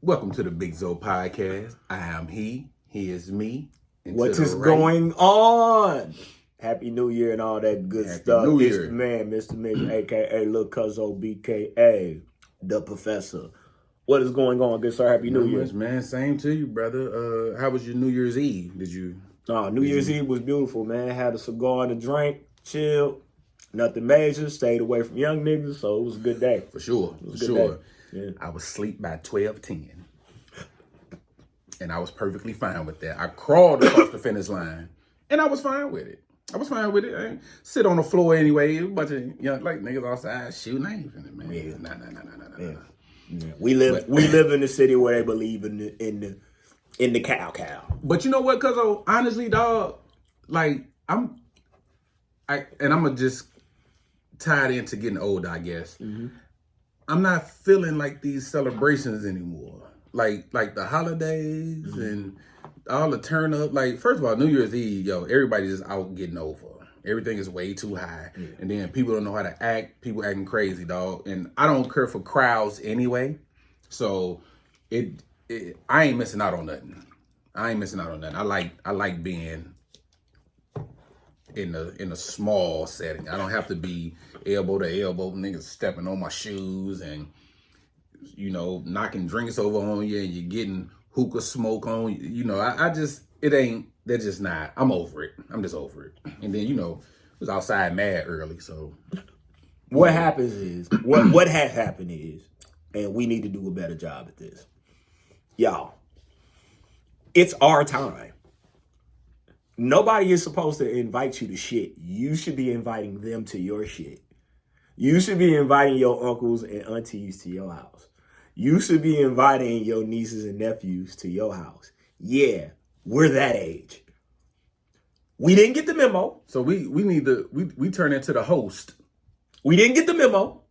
Welcome to the Big Zo Podcast. I am he is me. And What is going on? Happy New Year and all that good Happy stuff. New It's Year. the man, Mr. Mitch, a.k.a. Lil Cuzzo, BKA, the Professor. What is going on, good sir? Happy New Year. Much, man. Same to you, brother. How was your New Year's Eve? New Year's Eve was beautiful, man. Had a cigar and a drink, chilled, nothing major, stayed away from young niggas, so it was a good day. For sure. Yeah. I was asleep by 12:10. And I was perfectly fine with that. I crawled across the finish line, and I was fine with it. I ain't sit on the floor anyway. A bunch of young like niggas outside shooting. I ain't finna, man. Yeah. Nah. Yeah. We live in the city where they believe in the cow. But you know what, cuz honestly, dog, like I'm gonna just tie it into getting older, I guess. Mm-hmm. I'm not feeling like these celebrations anymore. Like the holidays and all the turn up. Like, first of all, New Year's Eve, everybody's just out getting over. Everything is way too high. Yeah. And then people don't know how to act. People acting crazy, dog. And I don't care for crowds anyway. So I ain't missing out on nothing. I like being in a small setting. I don't have to be elbow to elbow, niggas stepping on my shoes and knocking drinks over on you, and you're getting hookah smoke on you. They're just not. I'm over it. I'm just over it. And then, it was outside mad early, so. What happens is, what has happened is, and we need to do a better job at this. Y'all, it's our time. Nobody is supposed to invite you to shit. You should be inviting them to your shit. You should be inviting your uncles and aunties to your house. You should be inviting your nieces and nephews to your house. Yeah, we're that age. We didn't get the memo. So we turn into the host. We didn't get the memo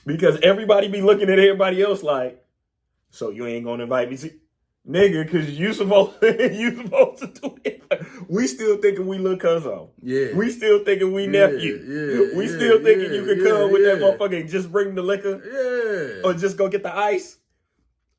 because everybody be looking at everybody else like, so you ain't gonna invite me to, nigga, because you supposed to do it. We still thinking we look Cuzzo. Yeah. We still thinking we nephew. Yeah. We still thinking you could come with that motherfucker and just bring the liquor. Yeah. Or just go get the ice.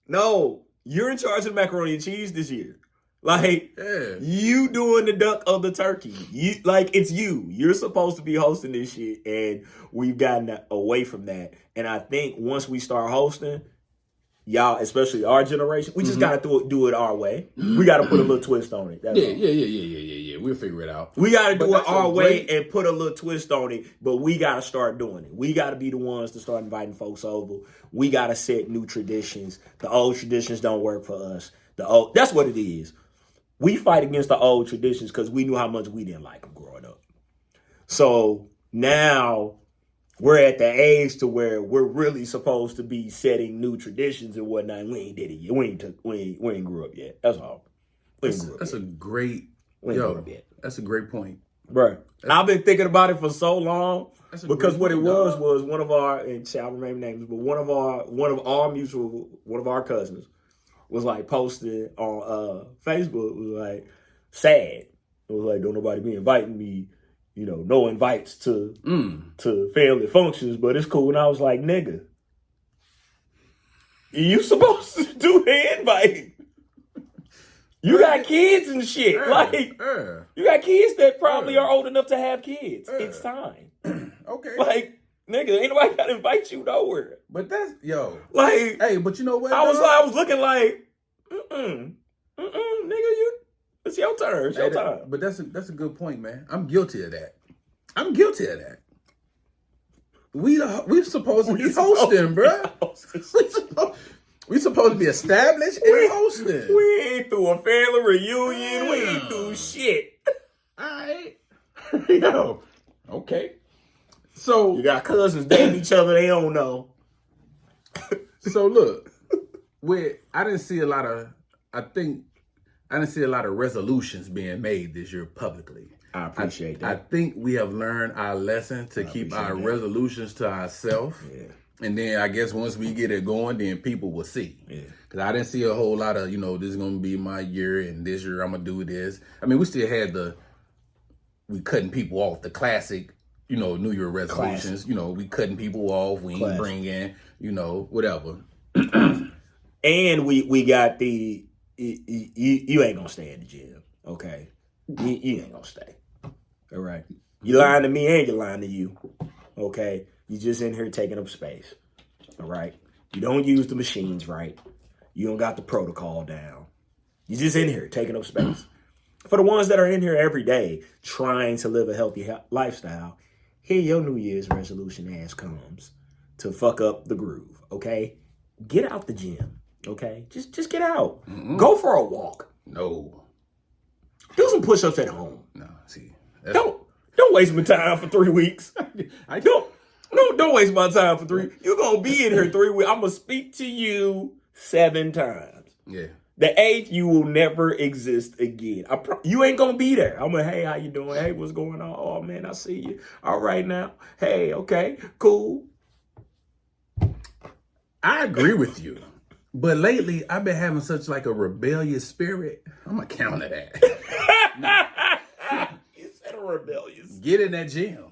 No, you're in charge of macaroni and cheese this year. Like, you doing the duck of the turkey. It's you. You're supposed to be hosting this shit, and we've gotten away from that. And I think once we start hosting, y'all, especially our generation, we just got to do it our way. We got to put a little twist on it. Yeah. We'll figure it out. We got to do it our way and put a little twist on it, but we got to start doing it. We got to be the ones to start inviting folks over. We got to set new traditions. The old traditions don't work for us. That's what it is. We fight against the old traditions because we knew how much we didn't like them growing up. So now we're at the age to where we're really supposed to be setting new traditions and whatnot. And we ain't did it yet. We ain't grew up yet. That's all. That's a great point. Bro, I've been thinking about it for so long because what it was one of our, and shall remain names, but one of our cousins was like posted on Facebook, was like sad. It was like, don't nobody be inviting me, no invites to family functions, but it's cool. And I was like, nigga, you supposed to do the invite. You got kids and shit. You got kids that probably are old enough to have kids. It's time. Okay. Like, nigga, ain't nobody got to invite you nowhere. But that's, like, hey, but you know what? I was looking like, nigga, it's your turn. It's your time. But that's a good point, man. I'm guilty of that. We're supposed to be hosting, bro. We supposed to be established and hosting. We ain't through a family reunion. We ain't through shit. All right. Okay. So you got cousins dating each other they don't know. So look, I didn't see a lot of resolutions being made this year publicly. I appreciate that. I think we have learned our lesson to keep our resolutions to ourselves. Yeah. And then I guess once we get it going, then people will see. Yeah. Because I didn't see a whole lot of, this is going to be my year and this year I'm going to do this. I mean, we still had we cutting people off, the classic, New Year resolutions. Classic. We cutting people off. We ain't bringing, whatever. And we got the you ain't gonna stay in the gym, okay? You ain't gonna stay. All right. You lying to me and you're lying to you. Okay. You just in here taking up space. All right. You don't use the machines right. You don't got the protocol down. You just in here taking up space. For the ones that are in here every day trying to live a healthy lifestyle, here your New Year's resolution ass comes to fuck up the groove. Okay. Get out the gym. Okay. Just get out. Mm-mm. Go for a walk. No. Do some push-ups at home. No. See. Don't waste my time for 3 weeks. Don't waste my time for 3. You're gonna be in here 3 weeks. I'm gonna speak to you 7 times. Yeah. The 8th, you will never exist again. You ain't gonna be there. I'm like, hey, how you doing? Hey, what's going on? Oh man, I see you. All right now. Hey, okay, cool. I agree with you. But lately, I've been having such like a rebellious spirit. I'm gonna counter that. You said a rebellious. Get in that gym.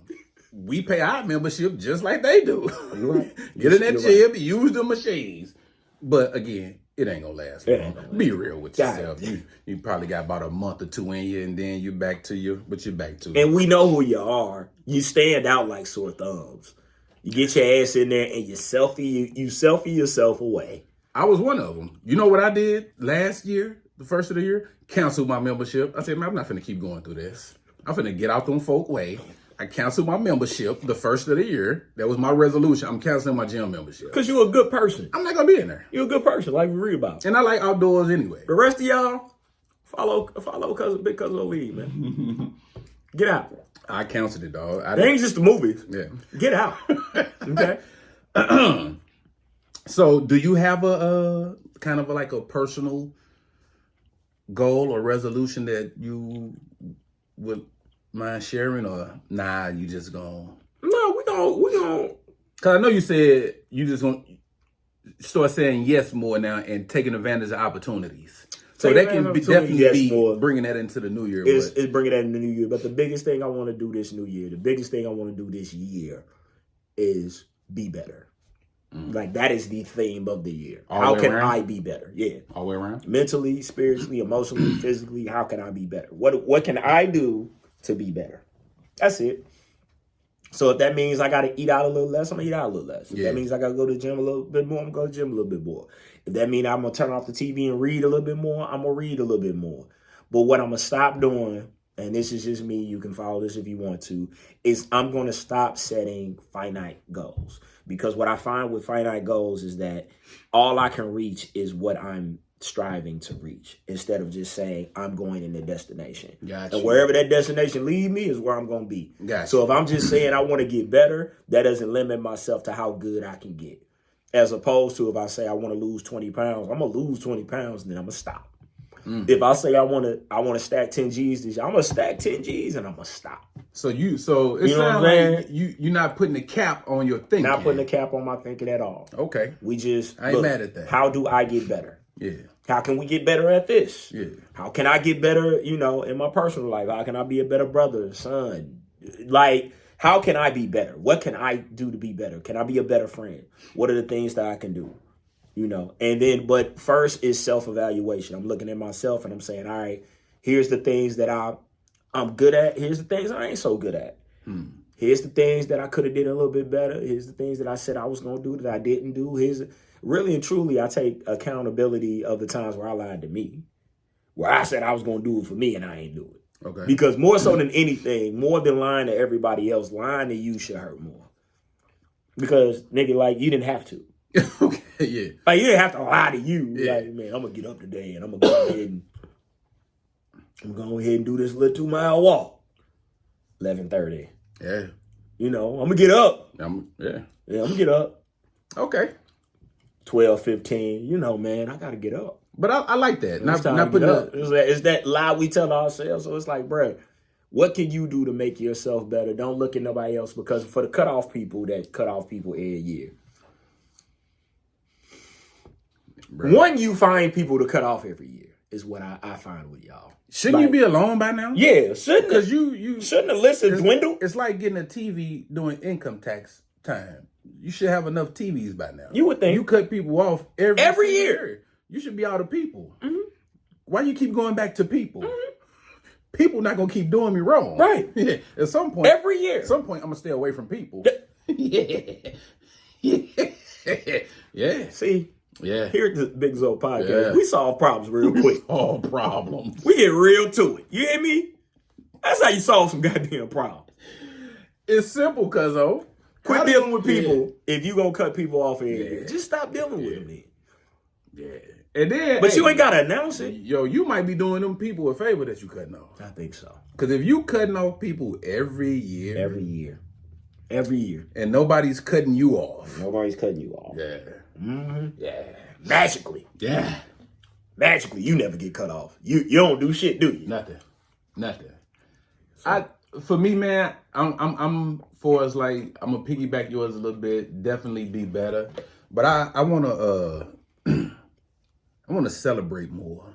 We pay our membership just like they do. Right. Get in that gym, right. Use the machines. But again, it ain't gonna last long. Be real with yourself. You probably got about a month or 2 in you, and then you're back to but you're back to it. And we know who you are. You stand out like sore thumbs. You get your ass in there and you selfie yourself away. I was one of them. You know what I did last year, the first of the year? Canceled my membership. I said, man, I'm not finna keep going through this. I'm finna get out them folk way. I canceled my membership the first of the year. That was my resolution. I'm canceling my gym membership. Because you're a good person. I'm not going to be in there. You're a good person, like we read about. And I like outdoors anyway. The rest of y'all, follow Big Cuzzo League, man. Get out. I canceled it, dog. It ain't just the movies. Yeah. Get out. Okay? So do you have a kind of like a personal goal or resolution that you would mind sharing, or nah, you just gonna? No, we gonna. Cause I know you said you just gonna start saying yes more now and taking advantage of opportunities. So that can definitely be bringing that into the new year. It's bringing that in the new year. But the biggest thing I want to do this new year, the biggest thing I want to do this year is be better. Like that is the theme of the year. How can I be better? Yeah. All the way around? Mentally, spiritually, emotionally, physically, how can I be better? What can I do to be better? That's it. So if that means I got to eat out a little less, I'm going to eat out a little less. If that means I got to go to the gym a little bit more, I'm going to go to the gym a little bit more. If that means I'm going to turn off the TV and read a little bit more, I'm going to read a little bit more. But what I'm going to stop doing, and this is just me, you can follow this if you want to, is I'm going to stop setting finite goals. Because what I find with finite goals is that all I can reach is what I'm striving to reach, instead of just saying I'm going in the destination. Gotcha. And wherever that destination lead me is where I'm going to be. Gotcha. So if I'm just saying I want to get better, that doesn't limit myself to how good I can get. As opposed to if I say I want to lose 20 pounds, I'm going to lose 20 pounds and then I'm going to stop. If I say I want to stack 10 G's this year, I'm going to stack 10 G's and I'm going to stop. So it sounds like you're not putting a cap on your thinking. Not putting a cap on my thinking at all. Okay. I ain't mad at that. How do I get better? Yeah. How can we get better at this? Yeah. How can I get better, in my personal life? How can I be a better brother, son? Like, how can I be better? What can I do to be better? Can I be a better friend? What are the things that I can do? And then, but first is self-evaluation. I'm looking at myself and I'm saying, all right, here's the things that I'm good at. Here's the things I ain't so good at. Here's the things that I could have did a little bit better. Here's the things that I said I was going to do that I didn't do. Really and truly, I take accountability of the times where I lied to me, where I said I was going to do it for me and I ain't do it. Okay. Because more so than anything, more than lying to everybody else, lying to you should hurt more. Because, nigga, like, you didn't have to. Okay, yeah. Like, you didn't have to lie to you. Yeah. Like, man, I'm going to get up today and I'm going to go ahead and do this little 2-mile walk. 11:30. Yeah. I'm going to get up. Yeah, I'm going to get up. Okay. 12:15. Man, I got to get up. But I like that. Not putting up. It's that lie we tell ourselves. So it's like, bro, what can you do to make yourself better? Don't look at nobody else, because for the cutoff people that cut off people every year. Bro. One, you find people to cut off every year is what I find with y'all. Shouldn't you be alone by now? Yeah, shouldn't. Because you shouldn't the list dwindle? It's like getting a TV during income tax time. You should have enough TVs by now. You would think. You cut people off every year. you should be out of people. Why you keep going back to people? People not gonna keep doing me wrong. Right. Yeah. At some point. Every year. At some point, I'm gonna stay away from people. Yeah. Yeah. See? Yeah. Here at the Big Zo podcast, Yeah. we solve problems real quick. All problems. We get real to it. You hear me? That's how you solve some goddamn problems. It's simple, Cuzzo. Quit dealing with people if you gonna cut people off here. Just stop dealing with them then. Yeah. And then, But you ain't gotta announce it. Yo, you might be doing them people a favor that you cutting off. I think so. Because if you cutting off people every year, and nobody's cutting you off. Nobody's cutting you off. Yeah. Yeah. Magically. Yeah. Magically, you never get cut off. You don't do shit, do you? Nothing. For me, man, I'm for us like I'm gonna piggyback yours a little bit. Definitely be better, but I wanna I wanna celebrate more.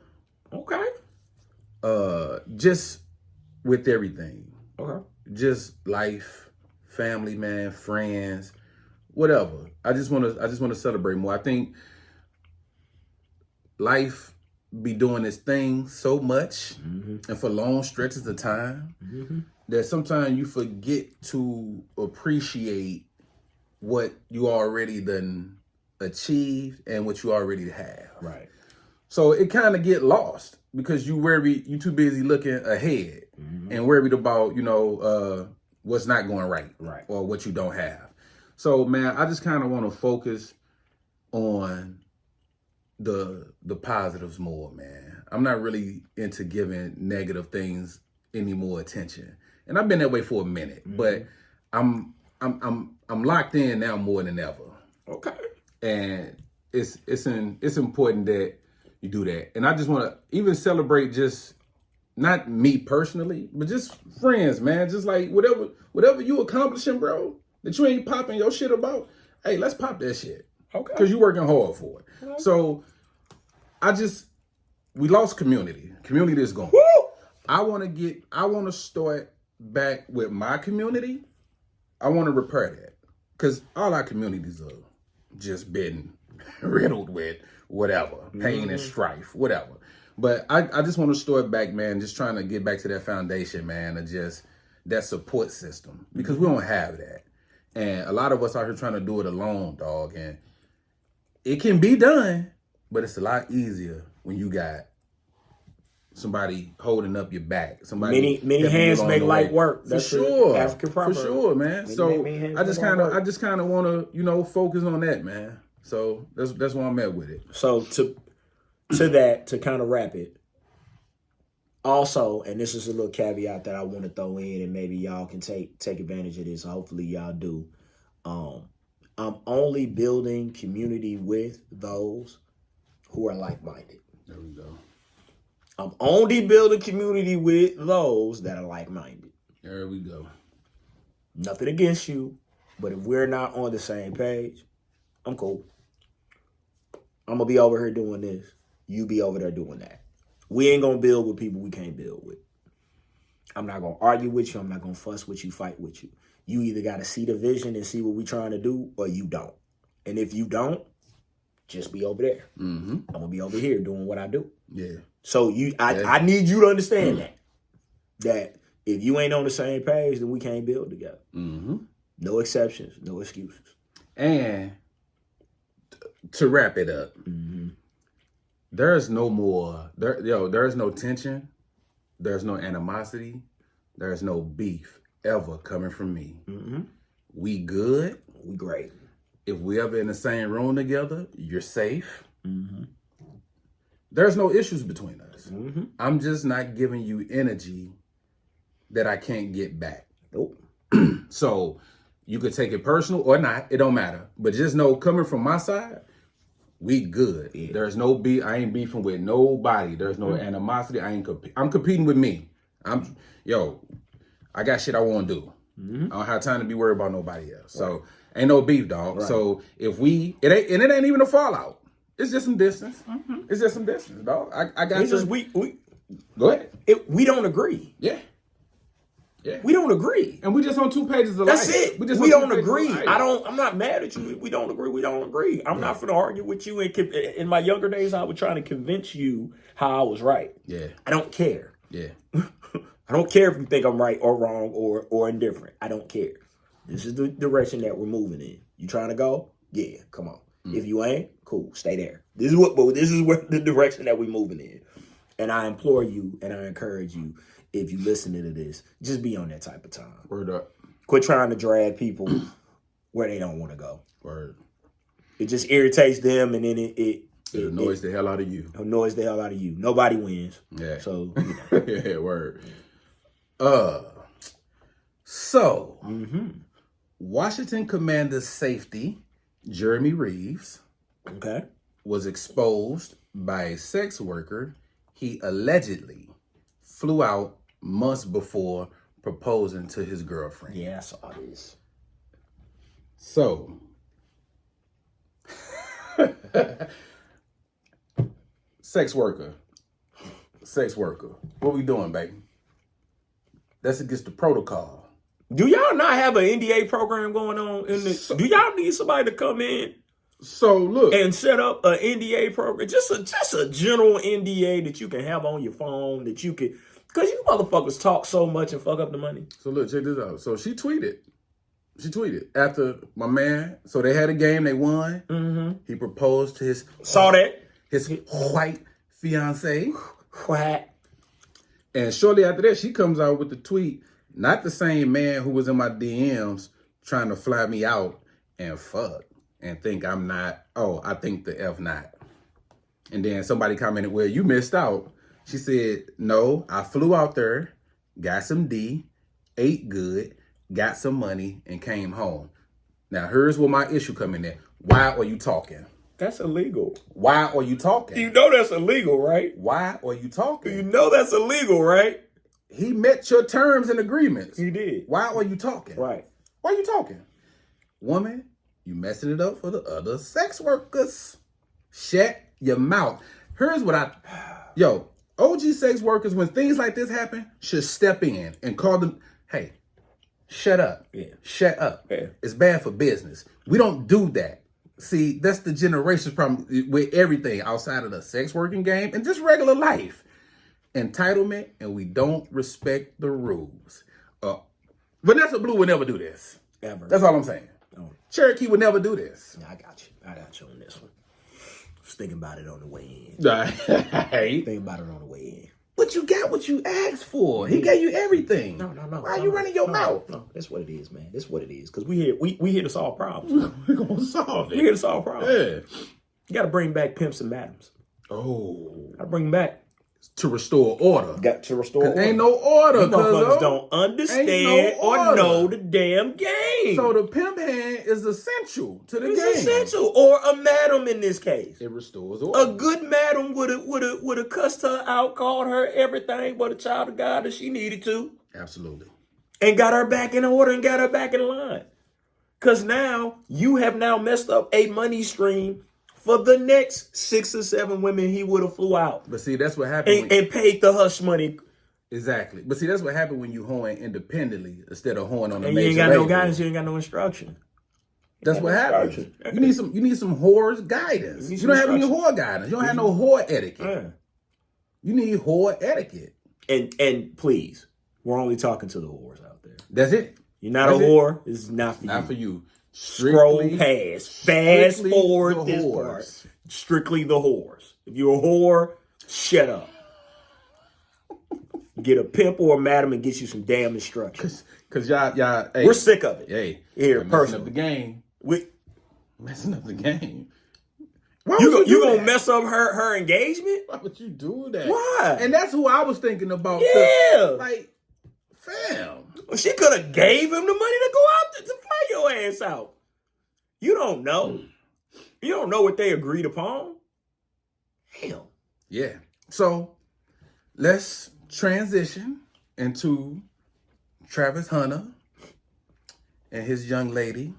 Okay. Just with everything. Okay. Just life, family, man, friends, whatever. I just wanna celebrate more. I think life be doing this thing so much and for long stretches of time that sometimes you forget to appreciate what you already done achieved and what you already have. Right. So it kind of get lost because you too busy looking ahead and worried about, what's not going right or what you don't have. So man, I just kind of want to focus on the positives more, man. I'm not really into giving negative things any more attention. And I've been that way for a minute, but I'm locked in now more than ever. Okay. And it's important that you do that. And I just want to even celebrate just not me personally, but just friends, man. Just like whatever you accomplishing, bro, that you ain't popping your shit about. Hey, let's pop that shit. Okay. Because you're working hard for it. Okay. So we lost community. Community is gone. Woo! I want to start back with my community. I want to repair that. Because all our communities are just been riddled with whatever, pain and strife, whatever. But I just want to start back, man, just trying to get back to that foundation, man, of just that support system. Because we don't have that. And a lot of us out here trying to do it alone, dog. And it can be done, but it's a lot easier when you got somebody holding up your back. Somebody many hands make light work. That's for sure. African proverb. For sure, man. So I just kind of want to, focus on that, man. So that's where I'm at with it. So to kind of wrap it. Also, and this is a little caveat that I want to throw in, and maybe y'all can take advantage of this. Hopefully y'all do. I'm only building community with those who are like-minded. There we go. I'm only building community with those that are like-minded. There we go. Nothing against you, but if we're not on the same page, I'm cool. I'm going to be over here doing this. You be over there doing that. We ain't going to build with people we can't build with. I'm not going to argue with you. I'm not going to fuss with you, fight with you. You either got to see the vision and see what we're trying to do, or you don't. And if you don't, just be over there. I'm going to be over here doing what I do. Yeah. So I need you to understand that if you ain't on the same page, then we can't build together. No exceptions, no excuses. And to wrap it up, there's no more, there's no tension, there's no animosity, there's no beef ever coming from me. We good. We great. If we ever in the same room together, you're safe. There's no issues between us. I'm just not giving you energy that I can't get back. Nope. So you could take it personal or not. It don't matter. But just know, coming from my side, we good. Yeah. There's no beef. I ain't beefing with nobody. There's no animosity. I'm competing with me. I got shit I want to do. I don't have time to be worried about nobody else. So ain't no beef, dog. Right. So if it ain't even a fallout. It's just some distance. It's just some distance, dog. I got it's just we go ahead. We don't agree. Yeah. Yeah. We don't agree. And we just on 2 pages of That's life. it. We, just We on don't 2 pages of agree. life. I'm not mad at you. We don't agree. We don't agree. I'm not going to argue with you. In my younger days, I was trying to convince you how I was right. Yeah. I don't care. Yeah. I don't care if you think I'm right or wrong or indifferent. I don't care. This is the direction that we're moving in. You trying to go? Yeah, come on. If you ain't, cool, stay there. This is where the direction that we're moving in. And I implore you and I encourage you, if you listening to this, just be on that type of time. Word up. Quit trying to drag people where they don't want to go. Word. It just irritates them, and then it annoys the hell out of you. Annoys the hell out of you. Nobody wins. Yeah. So, yeah, word. So, Washington Commander Safety, Jeremy Reeves, okay, was exposed by a sex worker he allegedly flew out months before proposing to his girlfriend. Yeah, I saw this. So, sex worker. What we doing, baby? That's against the protocol. Do y'all not have an NDA program going on? Do y'all need somebody to come in? So look, and set up an NDA program, just a general NDA that you can have on your phone that you can, because you motherfuckers talk so much and fuck up the money. So look, check this out. So she tweeted after my man. So they had a game, they won. Mm-hmm. He proposed to his his white fiance. What? And shortly after that, she comes out with the tweet. Not the same man who was in my DMs trying to fly me out and fuck and think I'm not. Oh, I think the F not. And then somebody commented, well, you missed out. She said, no, I flew out there, got some D, ate good, got some money, and came home. Now, here's where my issue come in there. Why are you talking? That's illegal. Why are you talking? You know that's illegal, right? Why are you talking? You know that's illegal, right? He met your terms and agreements. He did. Why are you talking? Right. Why are you talking? Woman, you messing it up for the other sex workers. Shut your mouth. Here's what OG sex workers, when things like this happen, should step in and call them, hey, shut up. Yeah. Shut up. Yeah. It's bad for business. We don't do that. See, that's the generation's problem with everything outside of the sex working game and just regular life. Entitlement, and we don't respect the rules. Vanessa Blue would never do this. Ever. That's all I'm saying. Oh. Cherokee would never do this. I got you on this one. I was thinking about it on the way in. Right. Thinking about it on the way in. But you got what you asked for. He gave you everything. No. Why are you running your mouth? No, that's what it is, man. That's what it is. Because we here to solve problems. We're going to solve it. We're here to solve problems. Yeah. You got to bring back pimps and madams. Oh. Got to bring them back. To restore order. Got to restore order. Ain't no order. You motherfuckers don't understand or know the damn game. So the pimp hand is essential to the game. It's essential. Or a madam in this case. It restores order. A good madam would have cussed her out, called her everything but a child of God that she needed to. Absolutely. And got her back in order and got her back in line. Because now you have now messed up a money stream for the next 6 or 7 women he would have flew out. But see, that's what happened. And paid the hush money. Exactly. But see, that's what happened when you hoeing independently instead of hoeing on a And major you ain't got label. no guidance, you ain't got no instruction. That's what happens. You need some whores guidance. You don't have any whore guidance. You don't have no whore etiquette. Yeah. You need whore etiquette. And please, we're only talking to the whores out there. That's it. You're not a whore. This is not for you. Not for you. Scroll past. Fast forward this whores. part. Strictly the whores. If you're a whore, shut up. Get a pimp or a madam and get you some damn instructions. Cause y'all, hey, we're sick of it. Hey, here, messing personally. up the game. Messing up the game. Why you gonna mess up her engagement? Why would you do that? Why? And that's who I was thinking about. Yeah. Like, fam. Well, she could have gave him the money to go out to fly your ass out. You don't know. You don't know what they agreed upon. Hell. Yeah. So let's transition into Travis Hunter and his young lady.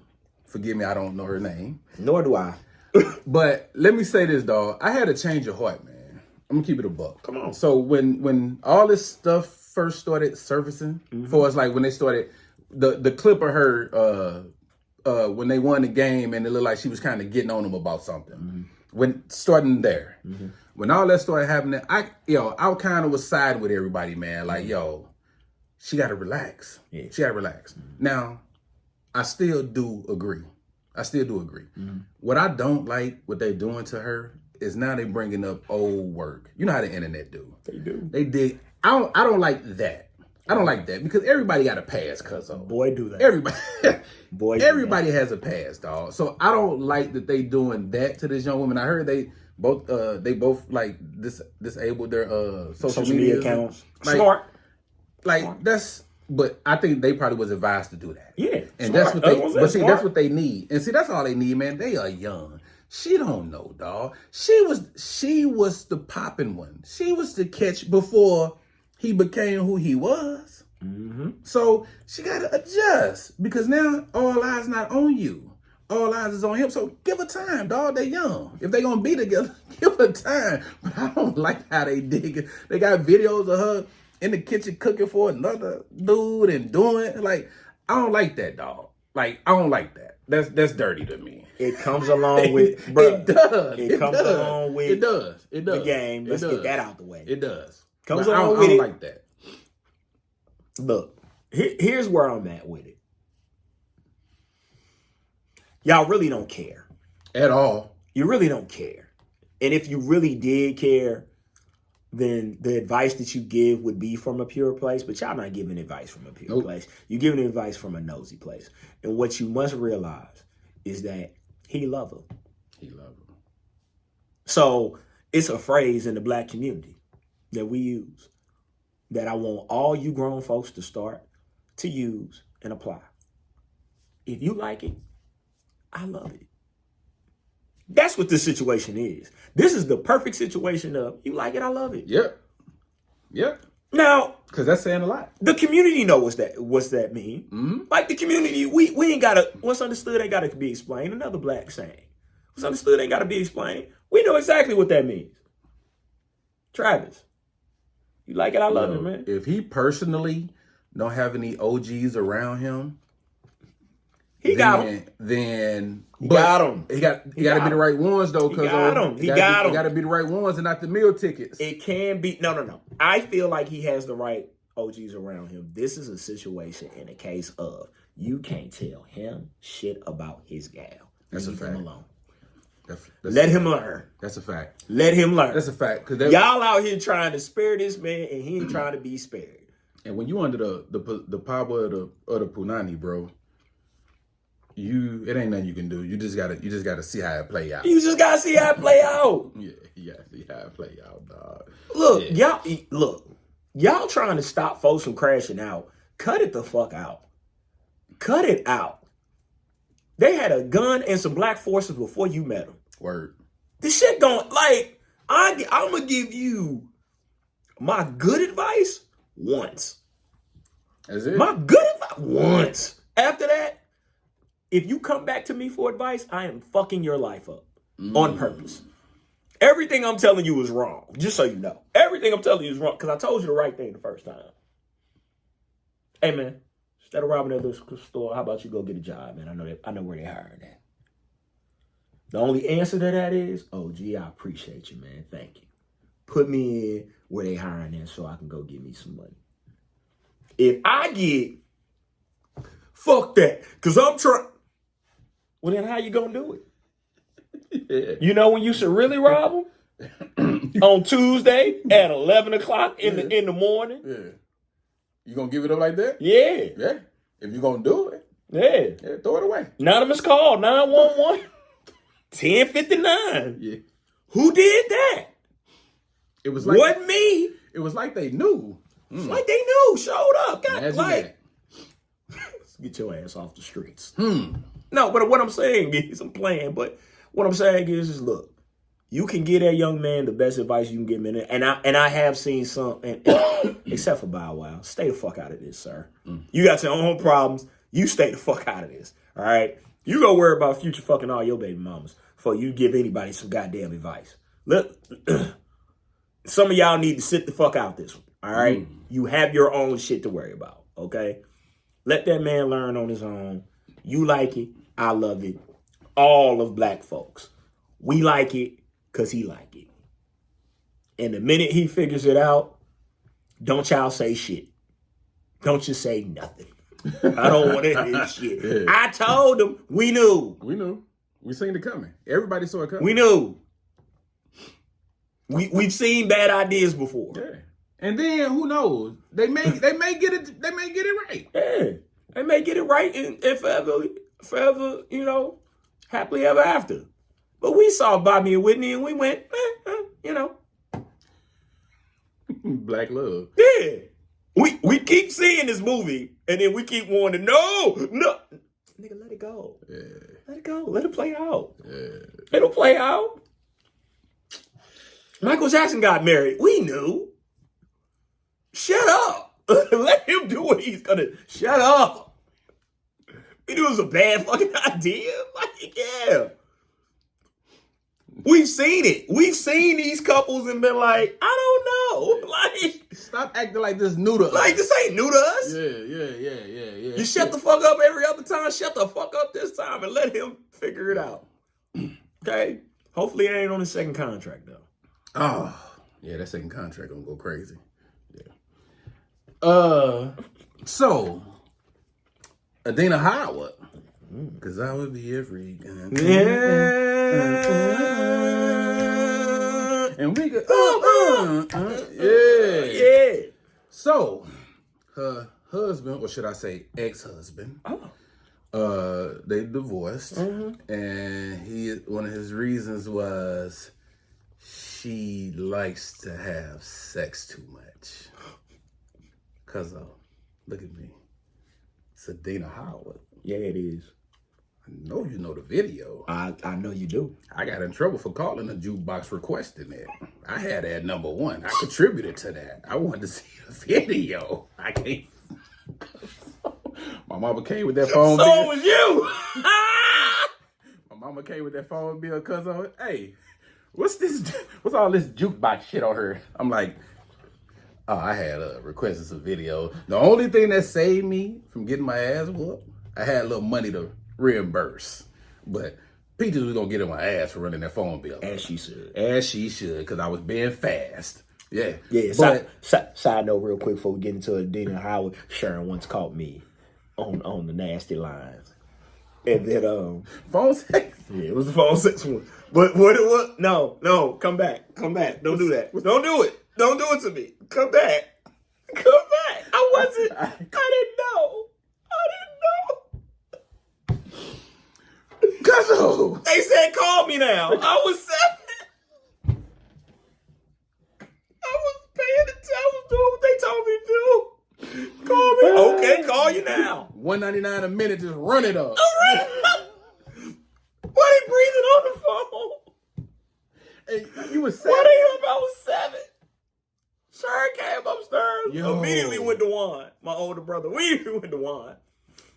Forgive me, I don't know her name. Nor do I. But let me say this, dog. I had a change of heart, man. I'm gonna keep it a buck. Come on. So when all this stuff first started surfacing, for us, like when they started the clip of her when they won the game and it looked like she was kind of getting on them about something. When starting there, when all that started happening, I kind of was siding with everybody, man. Like, she got to relax. Yeah. She got to relax. Now, I still do agree. What I don't like what they doing to her is now they bringing up old work. You know how the internet do. They do. They dig. I don't like that. I don't like that because everybody got a past, Cuzzo. Boy, do that. Everybody has a past, dog. So I don't like that they doing that to this young woman. I heard they both like disabled their social media accounts. Like, Smart. Like that's. But I think they probably was advised to do that. Yeah, and that's what they. But see, that's what they need. And see, that's all they need, man. They are young. She don't know, dog. She was the popping one. She was the catch before he became who he was. So she got to adjust because now all eyes not on you. All eyes is on him. So give her time, dog. They young. If they gonna be together, give her time. But I don't like how they dig it. They got videos of her in the kitchen cooking for another dude and doing like I don't like that, dog. Like I don't like that. That's dirty to me. It comes along with, bro. It does. It comes along with. It does. It does. The game. Let's get that out the way. It does. Comes but along I with don't it. Like that. Look, here's where I'm at with it. Y'all really don't care At all. You really don't care. And if you really did care, then the advice that you give would be from a pure place, but y'all not giving advice from a pure place. You're giving advice from a nosy place. And what you must realize is that he love her. He love her. So it's a phrase in the black community that we use that I want all you grown folks to start to use and apply. If you like it, I love it. That's what this situation is. This is the perfect situation of you like it, I love it. Yep. Now, because that's saying a lot. The community knows what's that mean. Like the community, we ain't gotta. What's understood ain't gotta be explained. Another black saying. What's understood ain't gotta be explained. We know exactly what that means. Travis, you like it, I love it, man. If he personally don't have any OGs around him, He got him. Then he got him. He got to be the right ones though. He got him. He got him. Got to be the right ones and not the meal tickets. It can be no. I feel like he has the right OGs around him. This is a situation in a case of you can't tell him shit about his gal. That's Leave a fact. him alone. That's Let him learn. That's a fact. Let him learn. That's a fact. Cause y'all out here trying to spare this man, and he ain't trying to be spared. And when you under the power of the Punani, bro. It ain't nothing you can do. You just gotta see how it play out. You just gotta see how it play out. Yeah, you gotta see how it play out, dog. Look, y'all trying to stop folks from crashing out. Cut it the fuck out. Cut it out. They had a gun and some black forces before you met them. Word. This shit going like I'm gonna give you my good advice once. That's it. My good advice once. After that. If you come back to me for advice, I am fucking your life up on purpose. Everything I'm telling you is wrong, just so you know. Everything I'm telling you is wrong because I told you the right thing the first time. Hey, man, instead of robbing at this store, how about you go get a job, man? I know where they're hiring at. The only answer to that is, oh, gee, I appreciate you, man. Thank you. Put me in where they're hiring at so I can go get me some money. If I get, fuck that, because I'm trying. Well, then how you gonna do it? Yeah. You know when you should really rob them? On Tuesday at 11 o'clock in the morning? Yeah. You gonna give it up like that? Yeah. Yeah. If you gonna do it. Yeah. Throw it away. Anonymous call, 911. 1059. Yeah. Who did that? It was like wasn't me. It was like they knew. Like they knew. Showed up. Get your ass off the streets. No, but what I'm saying is, I'm playing, but what I'm saying is look, you can give that young man the best advice you can give him, and I have seen some, except for Bow Wow, stay the fuck out of this, sir. You got your own problems. You stay the fuck out of this, all right? You go worry about future fucking all your baby mamas before you give anybody some goddamn advice. Look, some of y'all need to sit the fuck out this one. All right? You have your own shit to worry about, okay? Let that man learn on his own. You like it. I love it. All of black folks. We like it because he like it. And the minute he figures it out, don't y'all say shit. Don't you say nothing. I don't want to hear shit. Yeah. I told him. We knew. We knew. We seen it coming. Everybody saw it coming. We knew. We've seen bad ideas before. Yeah. And then who knows? They may get it right. Yeah. They may get it right and forever, happily ever after. But we saw Bobby and Whitney and we went, Black love. Yeah. We keep seeing this movie and then we keep wanting, no. Nigga, let it go. Yeah. Let it go. Let it play out. Yeah. It'll play out. Michael Jackson got married. We knew. Shut up. Let him do what he's gonna. Shut up. We knew it was a bad fucking idea. Like, yeah. We've seen it. We've seen these couples and been like, I don't know. Like, stop acting like this new to us. Like, this ain't new to us. Yeah. You shut the fuck up every other time. Shut the fuck up this time and let him figure it out. Okay? Hopefully it ain't on his second contract, though. Oh, yeah, that second contract gonna go crazy. Yeah. So, Adina Howard. Because I would be a freak. And we could, yeah. So, her husband, or should I say ex-husband, they divorced. And one of his reasons was she likes to have sex too much. Cuzzo, look at me. It's Adina Howard. Yeah, it is. I know you know the video. I know you do. I got in trouble for calling the jukebox requesting it. I had that number one. I contributed to that. I wanted to see the video. I can't. My mama came with that phone bill. So was you. My mama came with that phone bill, Cuzzo. Hey, what's this? What's all this jukebox shit on her? I'm like, oh, I had requested some video. The only thing that saved me from getting my ass whooped, I had a little money to reimburse. But Peaches was gonna get in my ass for running that phone bill. As she should. Because I was being fast. Yeah. Yeah. But side note real quick before we get into Adina Howard, Sharon once caught me on the nasty lines. And then phone sex? Yeah, it was the phone sex one. But what it was? No, come back. Don't do that. Don't do it. Don't do it to me. Come back. I didn't know. Cuzzo! They said call me now. I was 7. I was paying attention. I was doing what they told me to do. Call me. Okay, call you now. $1.99 a minute, just run it up. Why they breathing on the phone? Hey, you was 7? Why they up? I was 7. Sharon came upstairs. Yo. Immediately went to Juan, my older brother. We went to Juan.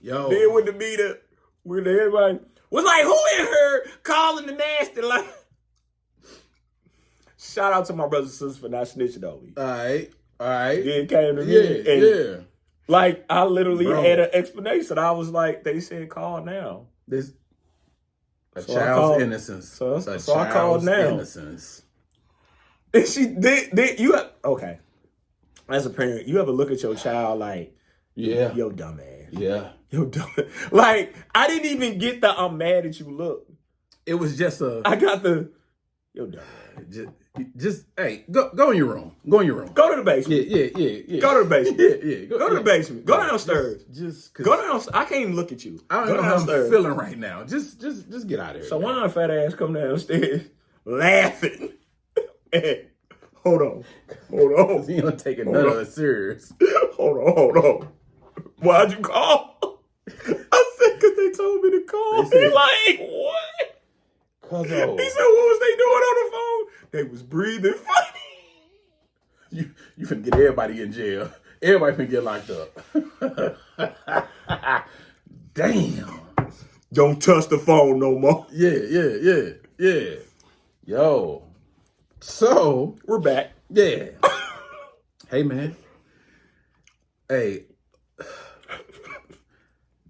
Yo. Then went to meet her. With everybody was like, who in her calling the nasty line? Shout out to my brothers and sisters for not snitching on me. All right. Then came to me. Yeah. Like, I literally had an explanation. I was like, they said call now. This child's innocence. So I called now. Innocence. And she did you have, okay. As a parent, you ever look at your child like, yeah, yo, dumb ass. Yeah. Yo, dumb. Like, I didn't even get the I'm mad at you look. It was just I got the yo, dumb ass. Just hey, go in your room. Go in your room. Go to the basement. Yeah. Go to the basement. Yeah. Go to the basement. Go downstairs. Just go downstairs. I can't even look at you. I don't go know downstairs. how I'm feeling right now. Just get out of here. So why not fat ass come downstairs laughing? Hold on. You don't take none of it serious. Hold on. Why'd you call? I said because they told me to call. They like, what? Cuzzo. He said, what was they doing on the phone? They was breathing funny. You finna get everybody in jail. Everybody finna get locked up. Damn. Don't touch the phone no more. Yeah. Yo. So we're back. Yeah. Hey, man. Hey.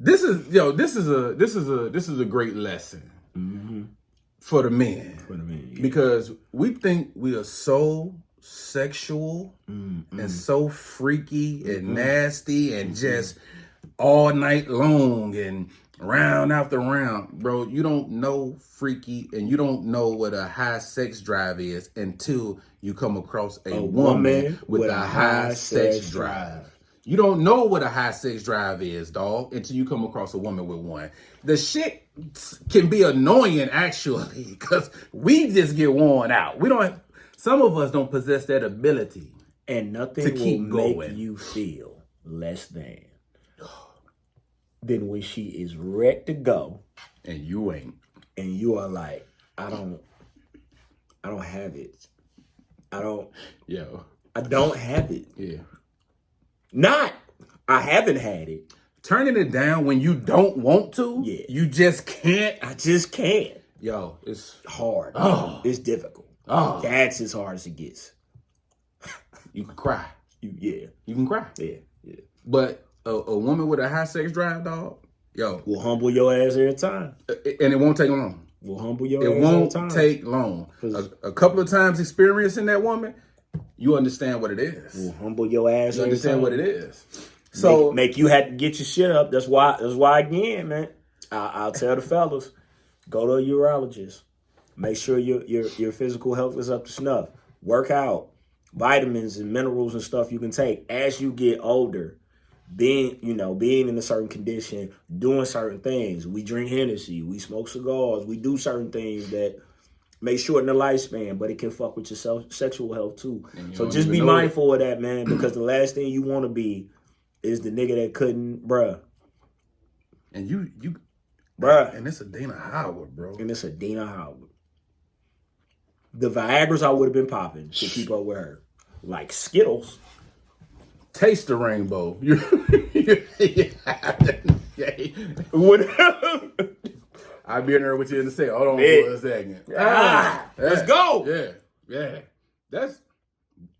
This is a great lesson for the men. Because we think we are so sexual and so freaky and nasty and just all night long and round after round. Bro, you don't know freaky and you don't know what a high sex drive is until you come across a woman with a high sex drive. You don't know what a high sex drive is, dog, until you come across a woman with one. The shit can be annoying, actually, because we just get worn out. Some of us don't possess that ability. And nothing will make you feel less than when she is ready to go. And you ain't. And you are like, I don't have it. I don't have it. Yeah. Not, I haven't had it. Turning it down when you don't want to, you just can't. I just can't. Yo, it's hard. It's difficult. That's as hard as it gets. You can cry. You can cry. Yeah. But a woman with a high sex drive, dog, will humble your ass every time. And it won't take long. Will humble your ass every time. It won't take long. A couple of times experiencing that woman, you understand what it is. Will humble your ass. You understand what it is. So make you have to get your shit up. That's why again, man. I'll tell the fellas, go to a urologist. Make sure your physical health is up to snuff. Work out. Vitamins and minerals and stuff you can take as you get older. Being in a certain condition, doing certain things. We drink Hennessy, we smoke cigars, we do certain things that may shorten the lifespan, but it can fuck with your sexual health too. So just be mindful of that, man, because the last thing you want to be is the nigga that couldn't, bruh. And you, bruh. And it's a Dana Howard, bro. And it's a Dana Howard. The Viagra's I would have been popping to keep up with her. Like Skittles. Taste the rainbow. I'll be in there with you in a second. Hold on for a second. Let's go. Yeah. That's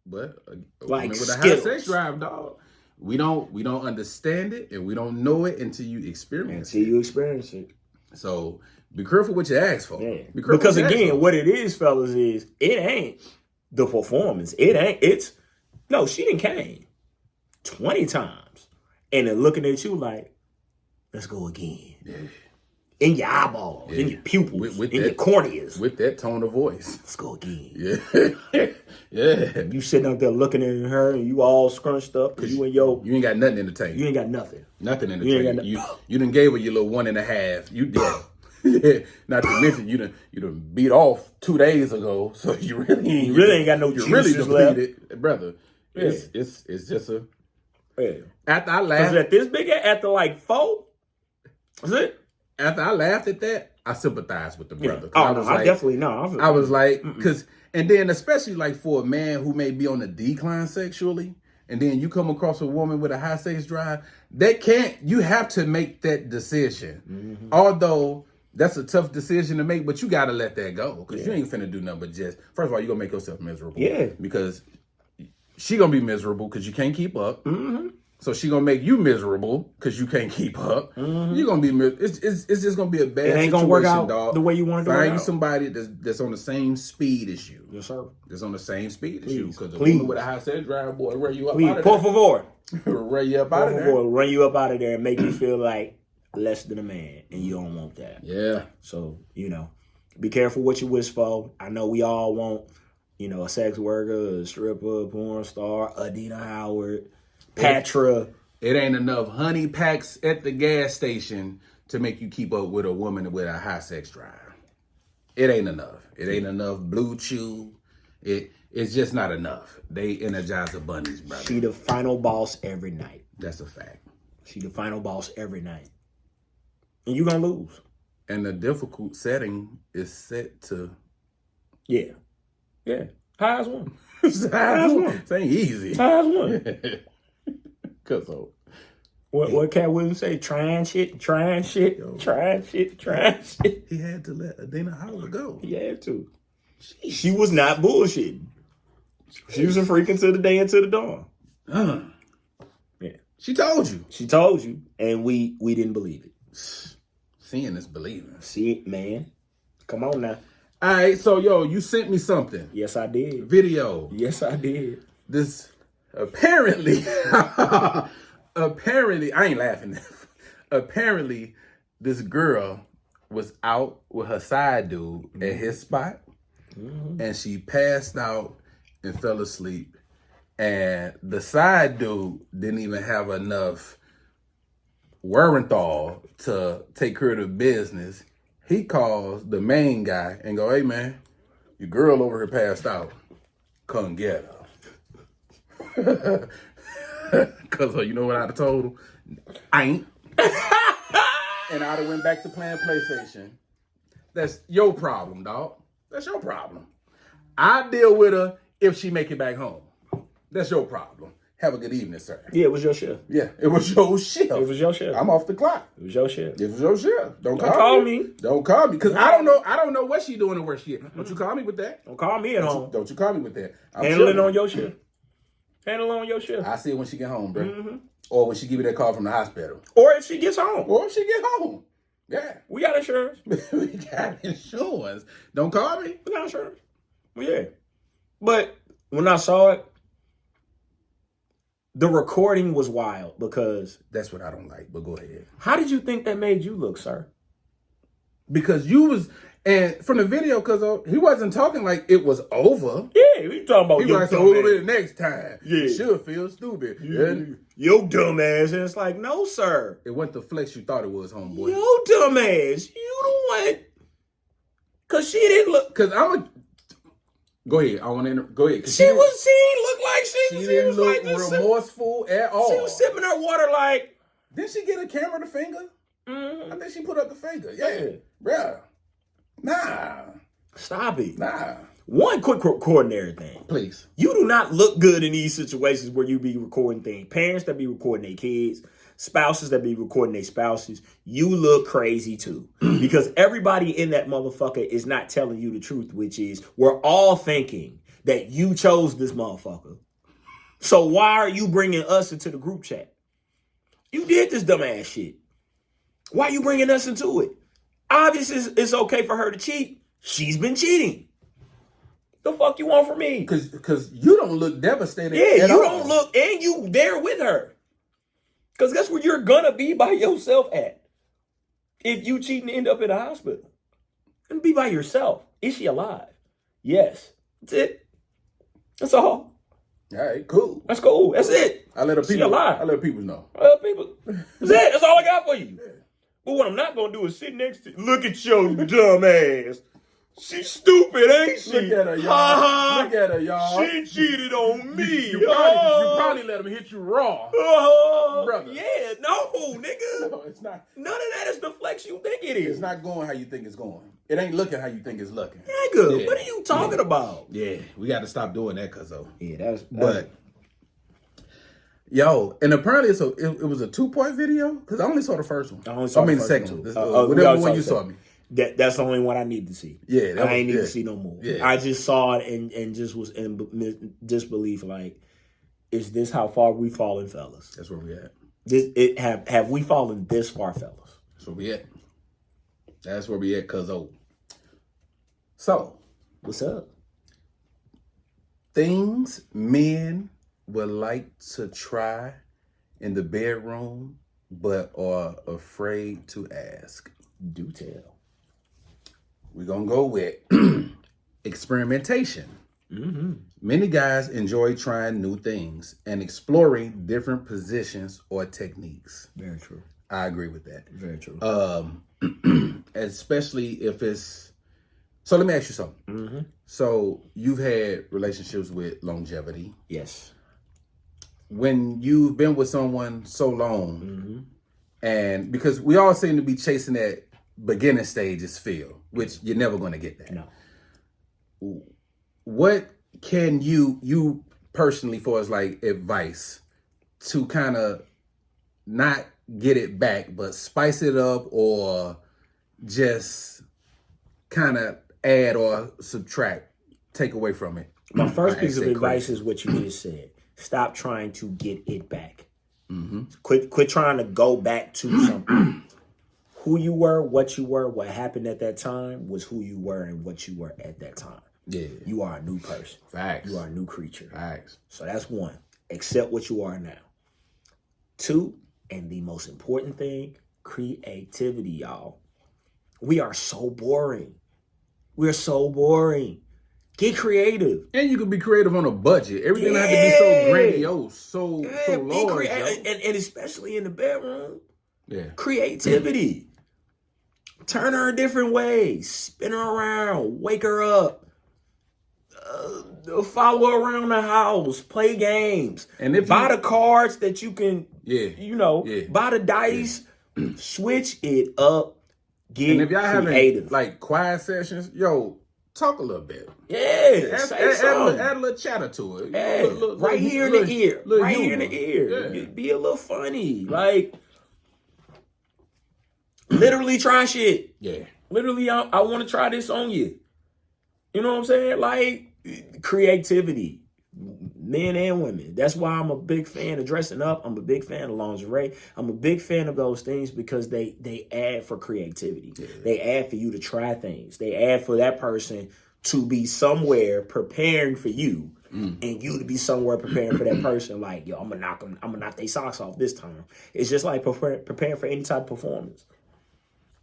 but like with a Skittles. high sex drive, dog. We don't understand it and we don't know it until you experience it. So be careful what you ask for. Yeah. Because again, what it is, fellas, is it ain't the performance. No, she didn't came 20 times. And then looking at you like, let's go again. Yeah. In your eyeballs, in your pupils, in your corneas. With that tone of voice. Let's go again. Yeah. Yeah. You sitting up there looking at her and you all scrunched up because you ain't got nothing in the tank. You ain't got nothing. Nothing in the tank. You done gave her your little 1.5. You did. Not to mention you done beat off 2 days ago, so you really ain't got no juices really depleted, left. brother. Yeah. It's just a. Yeah. After I laughed at this big, after like 4, is it? After I laughed at that, I sympathized with the brother. Yeah. I definitely know. I was like, because, and then especially like for a man who may be on the decline sexually, and then you come across a woman with a high sex drive, you have to make that decision. Mm-hmm. Although that's a tough decision to make, but you got to let that go because you ain't finna do nothing but just, first of all, you're going to make yourself miserable. Yeah. Because she going to be miserable because you can't keep up. Mm-hmm. So she gonna make you miserable because you can't keep up. Mm-hmm. You're gonna be it's just gonna be a bad situation, it ain't gonna work out dog. the way you want it to Find work you out. somebody that's on the same speed as you. Yes, sir. That's on the same speed as you. Because the woman with a high sex drive, boy, run you up out of there. Por favor. Run you up out of there. Run you up out of there and make you feel like less than a man, and you don't want that. Yeah. So be careful what you wish for. I know we all want, a sex worker, a stripper, a porn star, Adina Howard, Patra. It ain't enough honey packs at the gas station to make you keep up with a woman with a high sex drive. It ain't enough. It ain't enough Blue Chew. It's just not enough. They energize the bunnies, brother. She the final boss every night. That's a fact. She the final boss every night. And you gonna lose. And the difficult setting is set to... Yeah. High as one. High as one. It ain't easy. High as one. Cuzzo. What Cat Williams say? Trying shit. He had to let Adina Howard go. He had to. She was not bullshitting. She was a freaking to the day and to the dawn. Yeah. She told you. She told you, and we didn't believe it. Seeing is believing. See, man. Come on now. All right, so yo, you sent me something. Yes, I did. Video. Yes, I did. This apparently, apparently, I ain't laughing. Apparently, this girl was out with her side dude at his spot, and she passed out and fell asleep. And the side dude didn't even have enough wherewithal to take care of the business. He calls the main guy and go, "Hey man, your girl over here passed out. Come get her." Cause you know what I'd have told him? I ain't. And I'd have went back to playing PlayStation. That's your problem, dog. That's your problem. I deal with her if she make it back home. That's your problem. Have a good evening, sir. Yeah, it was your shift. Yeah, it was your shift. It was your shift. I'm off the clock. It was your shift. It was your shift. Don't Don't call call me. me. Don't call me. Because I don't know what she doing or where she at. Don't you call me with that. Don't call me at home. Don't you call me with that. Handle it on your shift. Handle it on your shift. I see it when she get home, bro. Or when she give me that call from the hospital. Or if she gets home. Or if she get home. Yeah. We got insurance. We got insurance. Don't call me. We got insurance. Well, yeah. But when I saw it, the recording was wild because... That's what I don't like, but go ahead. How did you think that made you look, sir? Because you was... And from the video, because he wasn't talking like it was over. Yeah, we talking about he was like, so we'll do it next time. Yeah. You should feel stupid. Yeah. Yo, dumbass. And it's like, no, sir. It wasn't the flex you thought it was, homeboy. Yo, dumbass. You the one. Because she didn't look... Because I'm a... Go ahead. I want to... Go ahead. She didn't look like she didn't look like remorseful at all. She was sipping her water like... Did she get a camera to finger? Mm-hmm. I think she put up the finger. Yeah. Bruh. Nah. Stop it. Nah. One quick coordinator thing. Please. You do not look good in these situations where you be recording things. Parents that be recording their kids, spouses that be recording their spouses. You look crazy too. Because everybody in that motherfucker is not telling you the truth, which is we're all thinking that you chose this motherfucker. So why are you bringing us into the group chat? You did this dumbass shit. Why are you bringing us into it? Obviously, it's okay for her to cheat. She's been cheating. The fuck you want from me? Because you don't look devastated. Yeah, at you all. don't look, and you there with her. Because that's where you're gonna be by yourself at. If you cheat and end up in a hospital, and be by yourself. Is she alive? Yes. That's it. That's all. All right, cool. That's cool. That's it. I let her She people. alive. I let people know. People. That's it. That's all I got for you. But what I'm not gonna do is sit next to you. Look at your dumb ass. She's stupid, ain't she? Look at her, y'all. Look at her, y'all. She cheated on me. You probably let him hit you raw. Brother. Yeah, no, nigga. No, it's not. None of that is the flex you think it is. It's not going how you think it's going. It ain't looking how you think it's looking. Nigga, Yeah. what are you talking about? Yeah, we got to stop doing that, Cuzzo. Yeah, that's... But, yo, and apparently it was a 2-part video? Because I only saw the first one. I mean the second one. Whatever one you saw me. That's the only one I need to see. Yeah, I ain't need to see no more. Yeah. I just saw it and just was in disbelief. Like, is this how far we fallen, fellas? That's where we at. Have we fallen this far, fellas? That's where we at. That's where we at, Cuzzo. So, What's up? things men would like to try in the bedroom, but are afraid to ask. Do tell. We're going to go with experimentation. Mm-hmm. Many guys enjoy trying new things and exploring different positions or techniques. Very true. I agree with that. Very true. Especially if it's... So let me ask you something. Mm-hmm. So you've had relationships with longevity. Yes. When you've been with someone so long, and because we all seem to be chasing that beginning stages feel, which you're never going to get that. No. What can you personally, for as like advice to kind of not get it back, but spice it up or just kind of add or subtract, take away from it? My first piece of advice is what you just said. Stop trying to get it back. Mm-hmm. Quit trying to go back to something. Who you were, what happened at that time was who you were and what you were at that time. Yeah. You are a new person. Facts. You are a new creature. Facts. So that's one. Accept what you are now. Two, and the most important thing, creativity, y'all. We are so boring. We're so boring. Get creative. And you can be creative on a budget. Everything has to be so grandiose, so large. And especially in the bedroom. Yeah. Creativity. Turn her a different way. Spin her around. Wake her up. Follow her around the house. Play games. And if buy the cards that you can, buy the dice. Switch it up. Get and if y'all creative. having like quiet sessions, talk a little bit. Yeah. Add a little chatter to it. Yeah. Right here in the ear. Right here in the ear. Yeah. Be a little funny. Like, literally try shit. Yeah. Literally, I want to try this on you. You know what I'm saying? Like, creativity. Men and women. That's why I'm a big fan of dressing up. I'm a big fan of lingerie. I'm a big fan of those things because they add for creativity. Yeah. They add for you to try things. They add for that person to be somewhere preparing for you. And you to be somewhere preparing for that person. Like, yo, I'm gonna knock their socks off this time. It's just like preparing for any type of performance.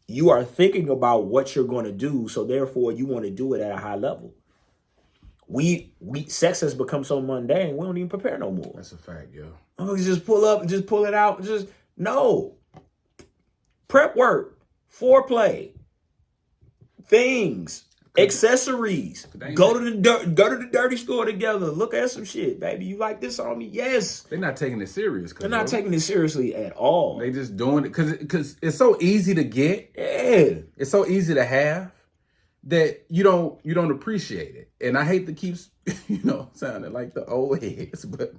You are thinking about what you're going to do, so therefore you want to do it at a high level. Sex has become so mundane, we don't even prepare no more. That's a fact, yo. Oh, you just pull up and just pull it out. No. Prep work, foreplay, things, accessories. Go to the dirty store together. Look at some shit, baby. You like this on me? Yes. They're not taking it serious. They're not taking it seriously at all. They just doing it because it's so easy to get. Yeah. It's so easy to have that you don't appreciate it. And I hate to keep sounding like the old heads, but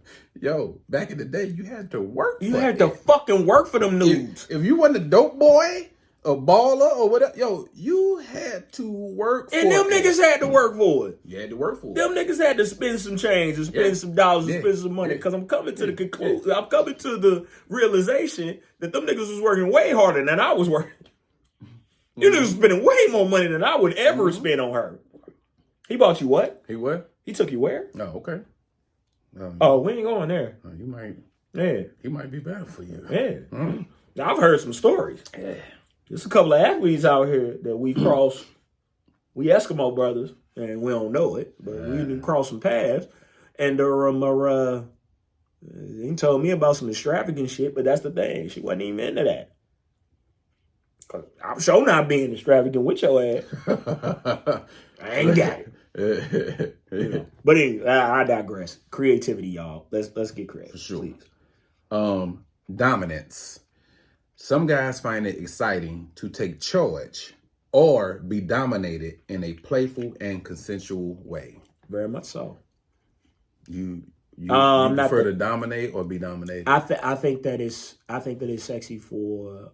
back in the day you had to work. You had to fucking work for them nudes. If you wasn't a dope boy, a baller, or whatever, you had to work for it. And them niggas had to work for it. You had to work for it. Them niggas had to spend some change and spend some dollars and spend some money. Because I'm coming to the conclusion, I'm coming to the realization that them niggas was working way harder than I was working. You niggas spending way more money than I would ever spend on her. He bought you what? He what? He took you where? Oh, okay. We ain't going there. You might. Yeah. He might be bad for you. Yeah. Now, I've heard some stories. Yeah. There's a couple of athletes out here that we crossed. We Eskimo brothers, and we don't know it, but we didn't cross some paths. And he told me about some extravagant shit, but that's the thing. She wasn't even into that. Cause I'm sure not being extravagant with your ass. I ain't got it. But anyway, I digress. Creativity, y'all. Let's get creative. For sure. Please. Dominance. Some guys find it exciting to take charge or be dominated in a playful and consensual way. Very much so. You prefer to dominate or be dominated? I think that it's sexy for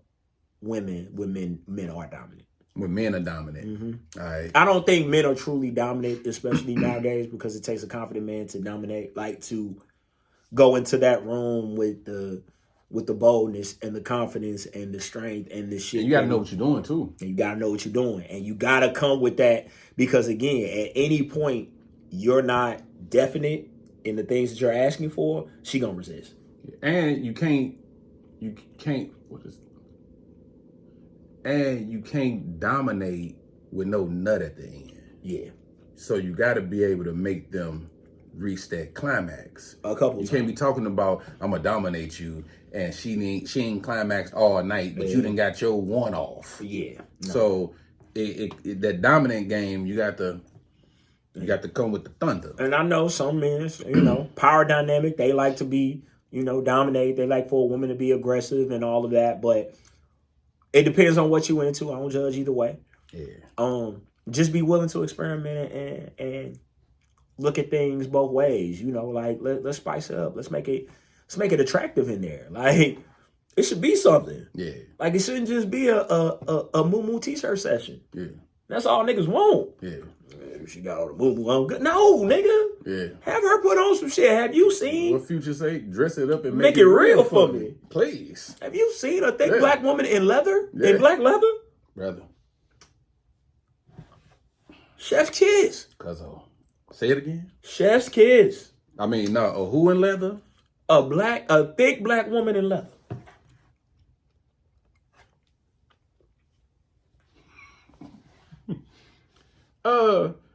women when men are dominant. When men are dominant. Mm-hmm. All right. I don't think men are truly dominant, especially nowadays, because it takes a confident man to dominate, like to go into that room with the boldness and the confidence and the strength and the shit. And you got to know what you're doing, too. And you got to know what you're doing. And you got to come with that because, again, at any point, you're not definite in the things that you're asking for, she going to resist. And you can't dominate with no nut at the end. Yeah. So you got to be able to make them reach that climax. A couple times. You can't be talking about, I'm going to dominate you, and she ain't climaxed all night, but you done got your one off. Yeah. No. So that dominant game, you got to come with the thunder. And I know some men, power dynamic, they like to be, dominate. They like for a woman to be aggressive and all of that, but it depends on what you into. I don't judge either way. Yeah. Just be willing to experiment and look at things both ways. Like let's spice it up. Let's make it attractive in there. Like it should be something. Yeah. Like it shouldn't just be a moo-moo t-shirt session. Yeah. That's all niggas want. Yeah. She got all the boo-boo on. No, nigga. Yeah. Have her put on some shit. Have you seen? What Future say? Dress it up and Make it real for me. Please. Have you seen a thick black woman in leather? Yeah. In black leather? Brother. Chef's kiss. Cuzzo. Say it again. Chef's kiss. I mean, no, a who in leather? A thick black woman in leather.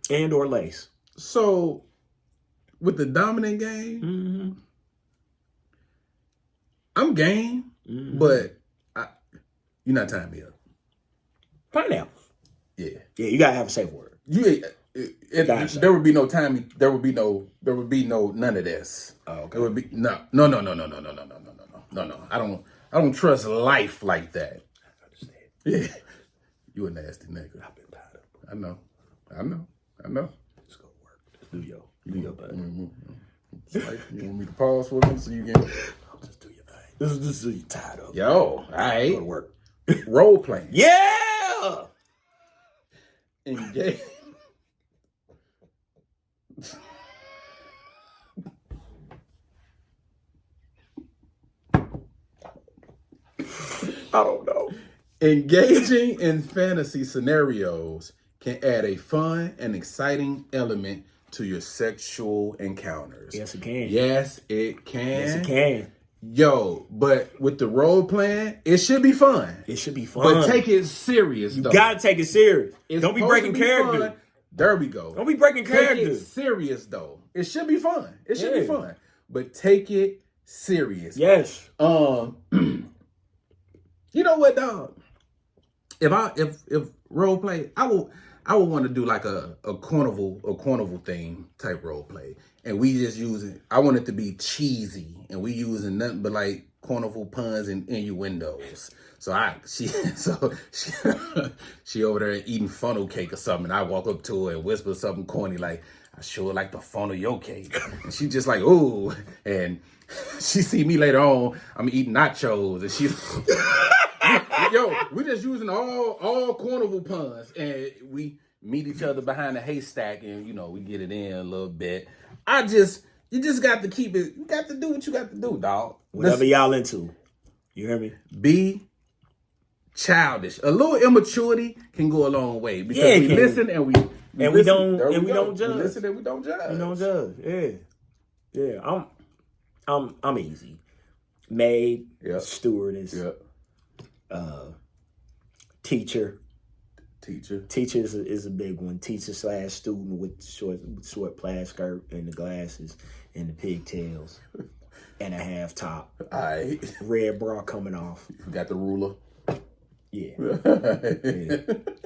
And or lace. So with the dominant game, I'm game, but you're not tying me up. Pineapples. Yeah. Yeah, you gotta have a safe word. There would be no time. There would be no none of this. Oh, okay. There would be no. I don't trust life like that. I understand. Yeah. You a nasty nigga. I've been tied up. I know. Let's go work. Let's do your thing. Like, you want me to pause for a minute so you can Just do your thing. This is you tied up. Yo, all right. Go to work. Role playing. Yeah. Engage. I don't know. Engaging in fantasy scenarios can add a fun and exciting element to your sexual encounters. Yes, it can. Yes, it can. Yes, it can. Yo, but with the role playing, it should be fun. It should be fun. But take it serious, though. You gotta take it serious. It's Don't be supposed breaking to be character. fun. There we go. Don't be breaking Take it characters. serious, though. It should be fun. It should be Yeah. fun. But take it serious. Yes. You know what, dog? If role play, I would want to do like a carnival thing type role play, and we just using. I want it to be cheesy, and we using nothing but like carnival puns and innuendos. So she over there eating funnel cake or something, and I walk up to her and whisper something corny like, "I sure like the funnel your cake," and she just like, "Ooh," and she see me later on, I'm eating nachos, and she's. Yo, we just using all carnival puns, and we meet each other behind the haystack, and we get it in a little bit. You just got to keep it. You got to do what you got to do, dog. Whatever y'all into. You hear me? Be childish. A little immaturity can go a long way because we listen and we don't judge. We listen and we don't judge. We don't judge. Yeah. I'm easy. Maid, stewardess. Yep. Teacher. Teacher is a big one. Teacher / student with short plaid skirt and the glasses and the pigtails and a half top. All right. Red bra coming off. You got the ruler. Yeah.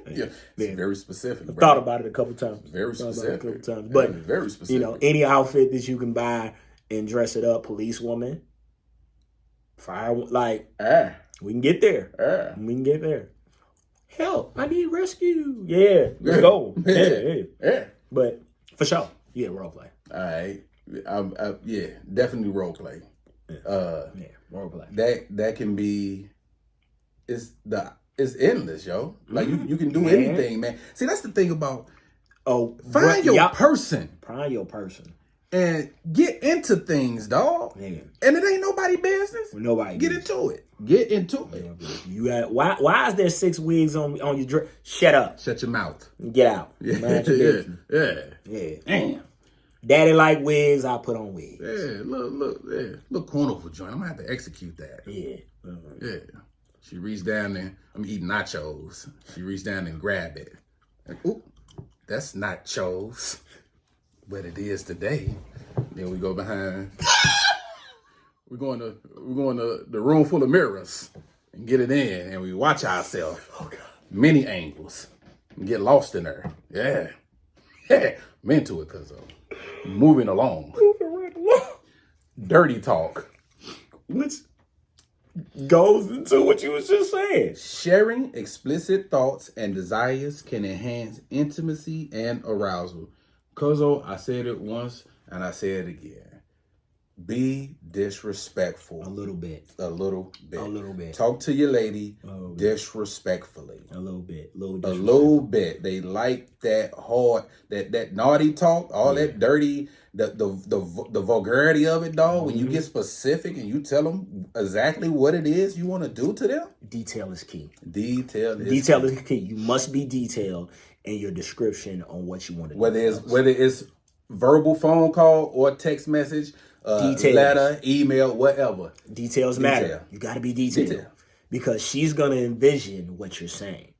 Yeah. It's very specific. I've thought about it a couple times. Very specific. But very specific. Any outfit that you can buy and dress it up, policewoman, fire, like we can get there. We can get there. Help! I need rescue. Yeah, let's go. Yeah. But for sure, role play. All right. Yeah, definitely role play. Role play. That can be. It's endless, yo. Like you can do anything, man. See, that's the thing about. Find your person. Find your person. And get into things, dog. Yeah. And it ain't nobody business. Nobody get into it. Get into it. You got why is there 6 wigs on your dress? Shut up. Shut your mouth. Get out. Yeah. Damn. Daddy like wigs, I put on wigs. Yeah, look carnival joint. I'm gonna have to execute that. Yeah. Yeah. She reached down there. I'm eating nachos. She reached down and grabbed it. Like, oop, that's nachos. But it is today. Then we go behind. We're going to the room full of mirrors and get it in, and we watch ourselves. Oh God. Many angles. And get lost in there. Yeah. I'm into it, Cuzzo. Moving along. Dirty talk. Which goes into what you was just saying. Sharing explicit thoughts and desires can enhance intimacy and arousal. Cuzzo, I said it once and I say it again. Be disrespectful. A little bit. A little bit. A little bit. Talk to your lady disrespectfully. A little bit. A little bit. They like that hard, that naughty talk, all that dirty, the vulgarity of it, dog. When you get specific and you tell them exactly what it is you want to do to them. Detail is key. Detail is key. You must be detailed in your description on what you want to do. Whether it's verbal phone call or text message, letter, email, whatever. Details matter. You got to be detailed. Because she's going to envision what you're saying.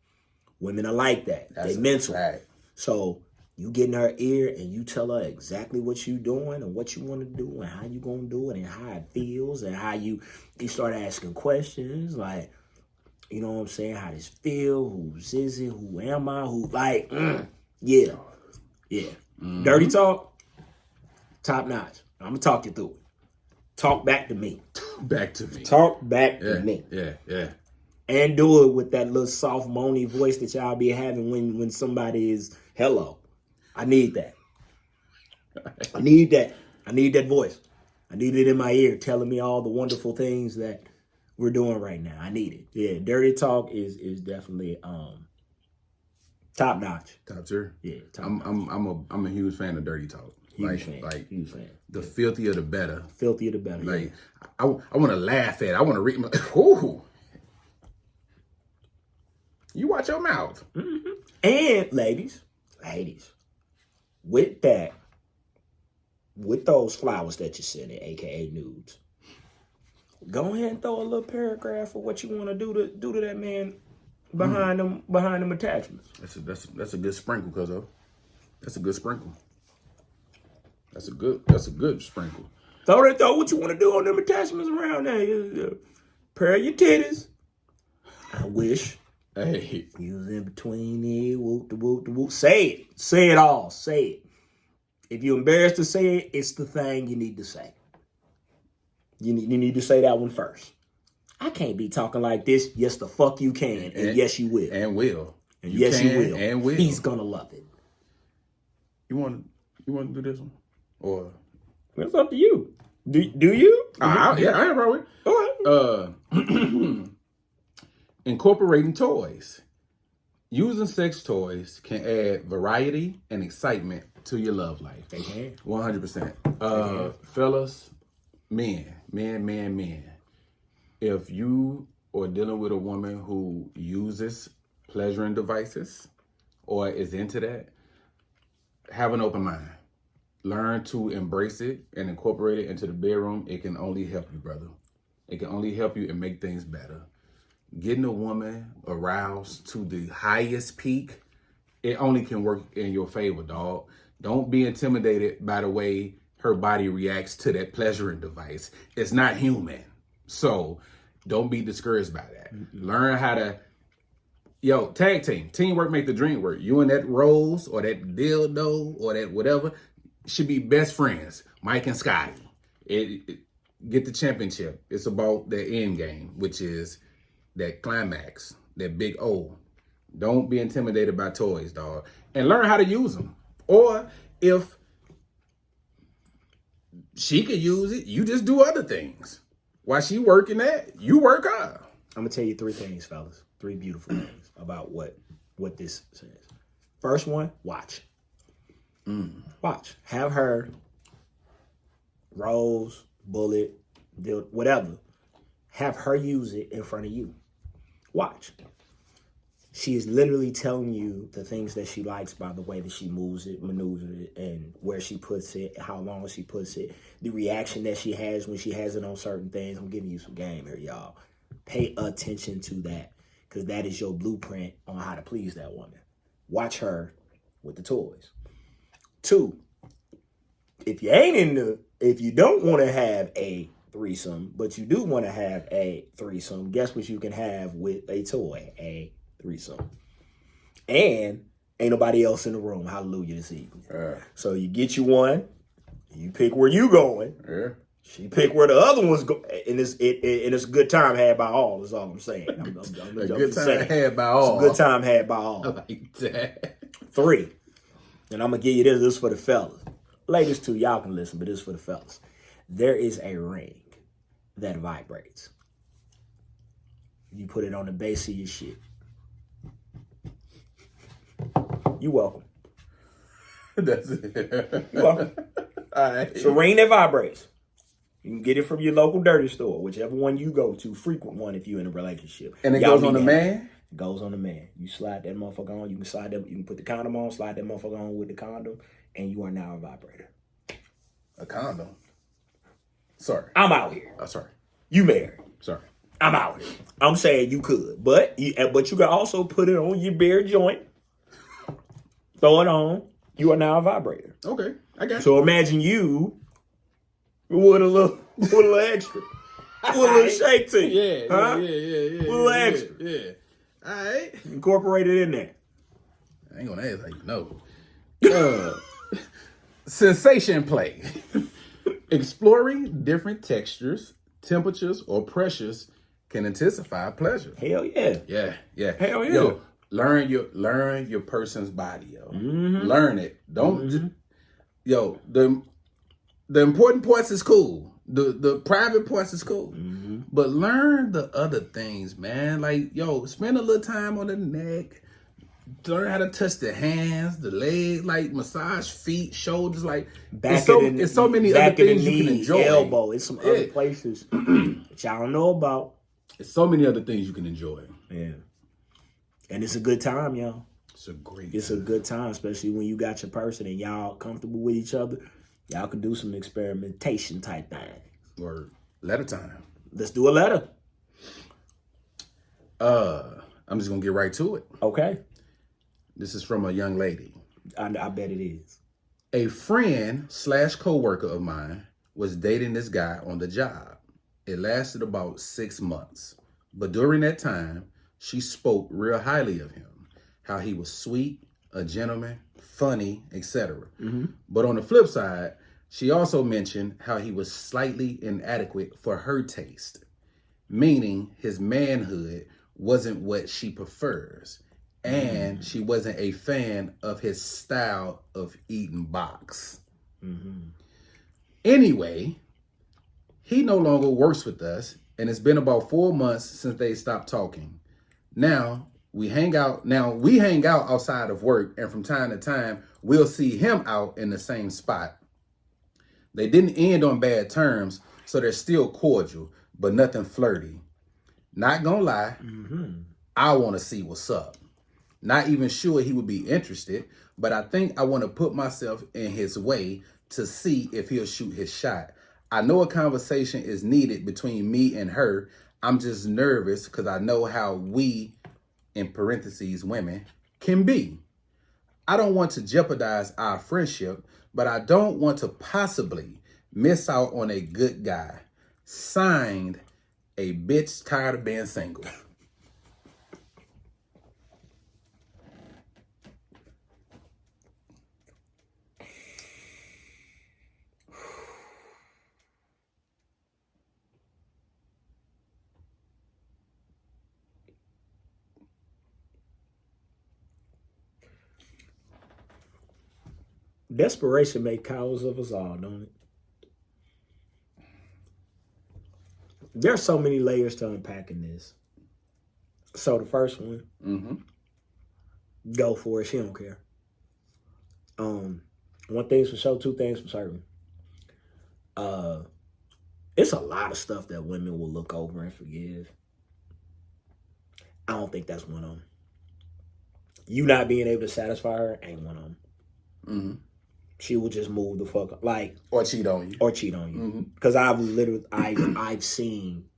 Women are like that. They mental. Fact. So you get in her ear and you tell her exactly what you're doing and what you want to do and how you going to do it and how it feels and how you start asking questions like, you know what I'm saying? How this feel? Who's is it? Who am I? Yeah. Dirty talk, top notch. I'm going to talk you through it. Talk back to me. Talk back to me. Yeah. And do it with that little soft, moany voice that y'all be having when somebody is, hello. I need that. I need that voice. I need it in my ear telling me all the wonderful things that we're doing right now. I need it. Yeah, dirty talk is definitely top notch. Top tier. Yeah, I'm a huge fan of dirty talk. Huge fan. The filthier the better. Filthier the better. Like I want to laugh at it. I want to read my. Ooh. You watch your mouth. Mm-hmm. And ladies, with those flowers that you're sending, aka nudes, go ahead and throw a little paragraph of what you want to do to that man behind them attachments. That's a good sprinkle, Cuzzo. That's a good sprinkle. That's a good sprinkle. Throw what you want to do on them attachments around there. Pair your titties. I wish. Hey. You was in between the whoop, the whoop, the whoop. Say it. Say it all. Say it. If you're embarrassed to say it, it's the thing you need to say. You need to say that one first. I can't be talking like this. Yes, the fuck you can. And yes, you will. And will. And yes, you will. And will. He's going to love it. You want to do this one? Or it's up to you. Do you? I am right with. Go ahead. Incorporating toys. Using sex toys can add variety and excitement to your love life. They can. 100%. Fellas, men. If you are dealing with a woman who uses pleasuring devices or is into that, have an open mind. Learn to embrace it and incorporate it into the bedroom. It can only help you, brother. It can only help you and make things better. Getting a woman aroused to the highest peak, it only can work in your favor, dog. Don't be intimidated by the way her body reacts to that pleasuring device. It's not human. So don't be discouraged by that. Mm-hmm. Learn how to, tag team. Teamwork make the dream work. You and that rose or that dildo or that whatever should be best friends. Mike and Scotty. Get the championship. It's about the end game, which is that climax, that big O. Don't be intimidated by toys, dog. And learn how to use them. Or if she could use it, you just do other things. While she working that, you work hard. I'm going to tell you 3 things, fellas. 3 beautiful things about what this says. First one, watch. Watch. Have her rose, bullet, whatever. Have her use it in front of you. Watch. She is literally telling you the things that she likes by the way that she moves it, maneuvers it, and where she puts it, how long she puts it, the reaction that she has when she has it on certain things. I'm giving you some game here, y'all. Pay attention to that, because that is your blueprint on how to please that woman. Watch her with the toys. 2, if you don't want to have a threesome, but you do want to have a threesome, guess what you can have with a toy? A threesome. And ain't nobody else in the room. Hallelujah this evening. So you get you one, you pick where you going. Yeah. She pick where the other one's going. And it's a good time had by all, is all I'm saying. A good time had by all. It's a good time had by all. I like that. 3. And I'm going to give you this. This is for the fellas. Ladies too, y'all can listen, but this is for the fellas. There is a ring that vibrates. You put it on the base of your shit. You welcome. That's it. You welcome. All right. It's a ring that vibrates. You can get it from your local dirty store, whichever one you go to, frequent one if you're in a relationship. And it Y'all goes on the need that. man? It goes on the man. You slide that motherfucker on. You can slide that. You can put the condom on, slide that motherfucker on with the condom, and you are now a vibrator. A condom. Sorry. I'm out here. Oh, sorry. You married. Sorry. I'm out here. I'm saying you could, but you can also put it on your bare joint. Throw it on. You are now a vibrator. Okay. I got you. So imagine you with a little extra. With a little shake to you. Yeah. Huh? Yeah. A little extra. Yeah. All right. Incorporate it in there. I ain't gonna ask how you know. Sensation play. Exploring different textures, temperatures, or pressures can intensify pleasure. Hell yeah. Yeah. Hell yeah. Yo, learn your person's body, yo. Learn it. Don't just, yo, the important parts is cool. The private parts is cool. But learn the other things, man. Like, yo, spend a little time on the neck. Learn how to touch the hands, the legs, like massage feet, shoulders, like it's so many other things you can enjoy. Elbow, it's some other places that y'all don't know about. It's so many other things you can enjoy. Yeah, and it's a good time, y'all. It's a good time, especially when you got your person and y'all comfortable with each other. Y'all can do some experimentation type things. Or letter time. Let's do a letter. I'm just gonna get right to it. Okay. This is from a young lady. I bet it is. A friend / coworker of mine was dating this guy on the job. It lasted about 6 months. But during that time, she spoke real highly of him. How he was sweet, a gentleman, funny, etc. But on the flip side, she also mentioned how he was slightly inadequate for her taste. Meaning his manhood wasn't what she prefers. And she wasn't a fan of his style of eating box. Anyway, he no longer works with us, and it's been about 4 months since they stopped talking. Now we hang out outside of work, and from time to time we'll see him out in the same spot. They didn't end on bad terms, so they're still cordial, but nothing flirty. Not gonna lie, I want to see what's up. Not even sure he would be interested, but I think I want to put myself in his way to see if he'll shoot his shot. I know a conversation is needed between me and her. I'm just nervous because I know how we, in parentheses, women, can be. I don't want to jeopardize our friendship, but I don't want to possibly miss out on a good guy. Signed, a bitch tired of being single. Desperation make cowards of us all, don't it? There's so many layers to unpack in this. So the first one, go for it. She don't care. One thing's for sure, two things for certain. It's a lot of stuff that women will look over and forgive. I don't think that's one of them. You not being able to satisfy her ain't one of them. She will just move the fuck up, like, or cheat on you. Because I've seen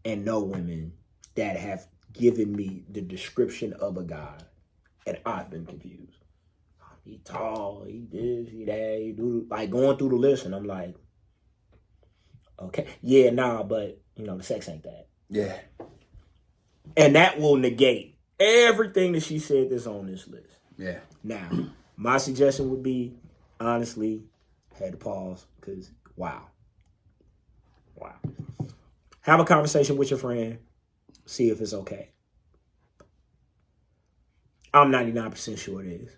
and know women that have given me the description of a guy, and I've been confused. He tall, he this, he that, he do, like going through the list, and I'm like, okay, yeah, nah, but the sex ain't that. Yeah, and that will negate everything that she said that's on this list. Yeah. Now, my suggestion would be, honestly, had to pause because wow. Have a conversation with your friend, see if it's okay. I'm 99% sure it is.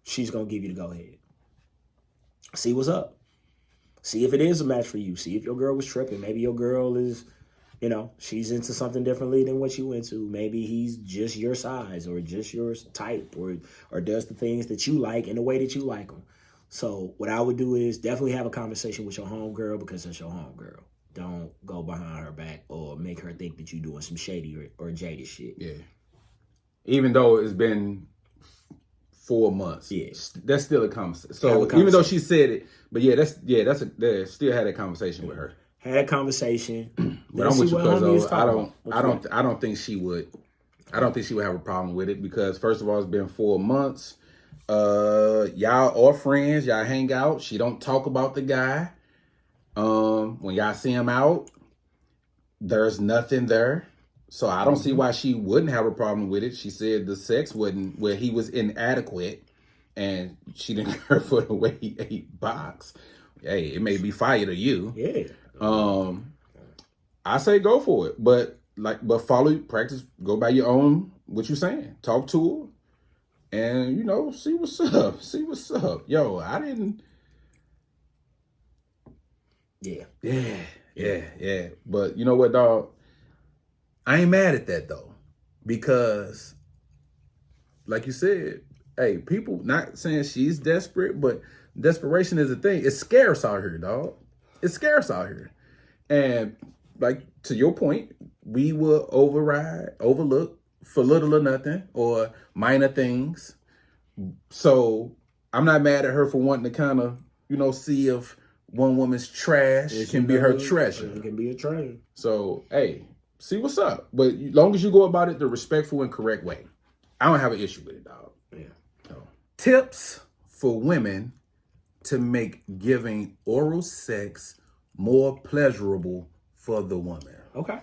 She's gonna give you the go ahead. See what's up. See if it is a match for you. See if your girl was tripping. Maybe your girl is, she's into something differently than what you into. Maybe he's just your size or just your type or does the things that you like in the way that you like them. So what I would do is definitely have a conversation with your homegirl because that's your homegirl. Don't go behind her back or make her think that you're doing some shady or jaded shit. Yeah. Even though it's been 4 months. Yeah. That's still a conversation. So even though she said it, but still had a conversation with her. Had a conversation. But I'm with you, Cuzzo. I don't think she would. I don't think she would have a problem with it because first of all, it's been 4 months. Y'all are friends. Y'all hang out. She don't talk about the guy. When y'all see him out, there's nothing there. So I don't see why she wouldn't have a problem with it. She said the sex wasn't where he was inadequate and she didn't care for the way he ate box. Hey, it may be fire to you. Yeah. I say go for it. But follow, practice, go by your own what you're saying. Talk to her and see what's up. See what's up. Yo, I didn't. Yeah. But you know what, dog? I ain't mad at that though, because, like you said, hey, people not saying she's desperate, but desperation is a thing. It's scarce out here, dog. It's scarce out here, and like to your point, we will overlook for little or nothing or minor things. So I'm not mad at her for wanting to kind of see if one woman's trash can be her treasure. It can be a treasure. So hey. See what's up. But as long as you go about it the respectful and correct way, I don't have an issue with it, dog. Yeah. So, tips for women to make giving oral sex more pleasurable for the woman. Okay.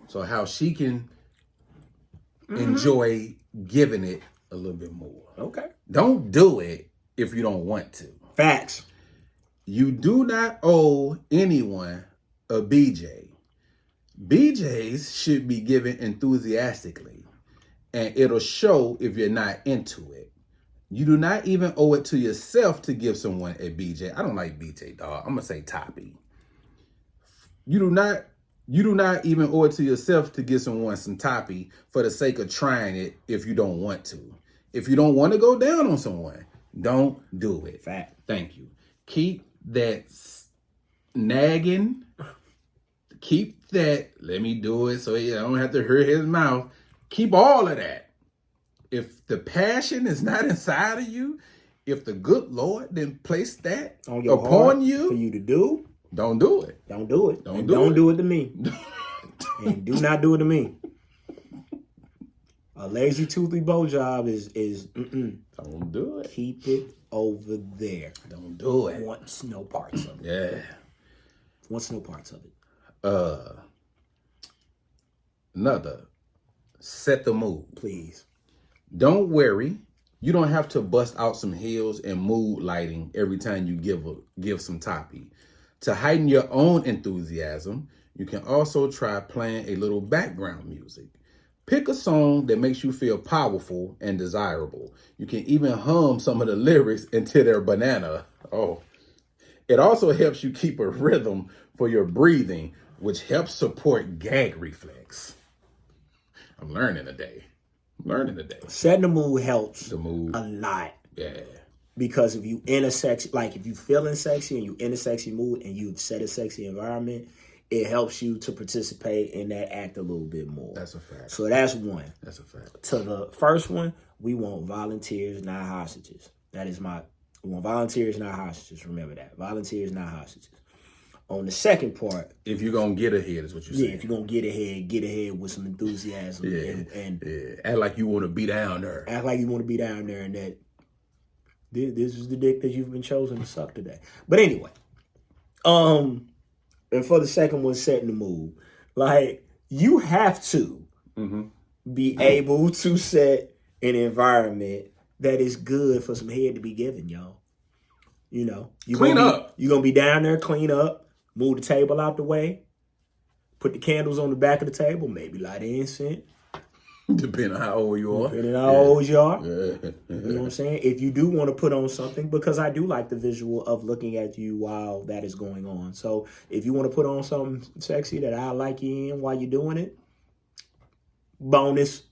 So how she can enjoy giving it a little bit more. Okay. Don't do it if you don't want to. Facts. You do not owe anyone a BJ. BJs should be given enthusiastically, and it'll show if you're not into it. You do not even owe it to yourself to give someone a BJ. I don't like BJ, dog. I'm gonna say toppy. You do not even owe it to yourself to give someone some toppy for the sake of trying it if you don't want to. If you don't want to go down on someone, don't do it. Fact. Thank you. Keep that nagging. Keep that, let me do it so I don't have to hurt his mouth. Keep all of that. If the passion is not inside of you, if the good Lord didn't place that upon you for you to do, don't do it. Don't do it. Don't do it to me. And do not do it to me. A lazy toothy bow job is Don't do it. Keep it over there. Don't do it. Wants no parts of it. Yeah. Wants no parts of it. Another, set the mood. Please. Don't worry. You don't have to bust out some heels and mood lighting every time you give some toppy. To heighten your own enthusiasm, you can also try playing a little background music. Pick a song that makes you feel powerful and desirable. You can even hum some of the lyrics into their banana. Oh. It also helps you keep a rhythm for your breathing, which helps support gag reflex. I'm learning today. Setting the mood helps The mood. a lot. Yeah. Because if you in a sexy, like if you feeling sexy and you in a sexy mood and you've set a sexy environment, it helps you to participate in that act a little bit more. That's a fact. So that's one. That's a fact. To the first one, we want volunteers, not hostages. We want volunteers, not hostages. Remember that. Volunteers, not hostages. On the second part, If you're going to get ahead is what you're saying. yeah, if you're going to get ahead with some enthusiasm and Act like you want to be down there. act like you want to be down there and that this is the dick that you've been chosen to suck today. But anyway, and for the second one, setting the mood. Like, you have to be able to set an environment that is good for some head to be given, y'all. Clean up. You're going to be down there, clean up, move the table out the way, put the candles on the back of the table, maybe light incense. Depending on how old you are. Depending on how old you are. Yeah. You know what I'm saying? If you do want to put on something, because I do like the visual of looking at you while that is going on. So if you want to put on something sexy that I like you in while you're doing it, bonus,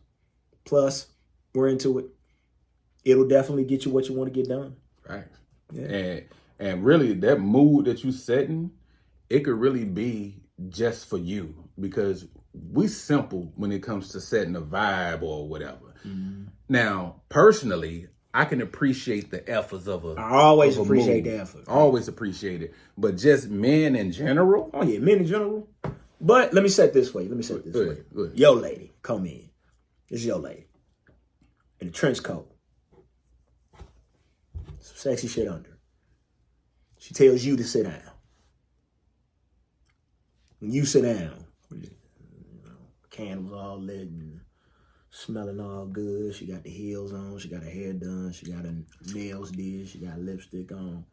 plus, we're into it. It'll definitely get you what you want to get done. Right. Yeah. And really that mood that you setting, it could really be just for you, because we simple when it comes to setting a vibe or whatever. Mm-hmm. Now, personally, I can appreciate the efforts of a. I always of a appreciate mood. the effort. Always appreciate it, but just men in general. Oh yeah, men in general. But let me set this way. Good. Yo, lady, come in. This is your lady in a trench coat, some sexy shit under. She tells you to sit down. When you sit down, candles all lit and smelling all good. She got the heels on. She got her hair done. She got her nails did. She got lipstick on.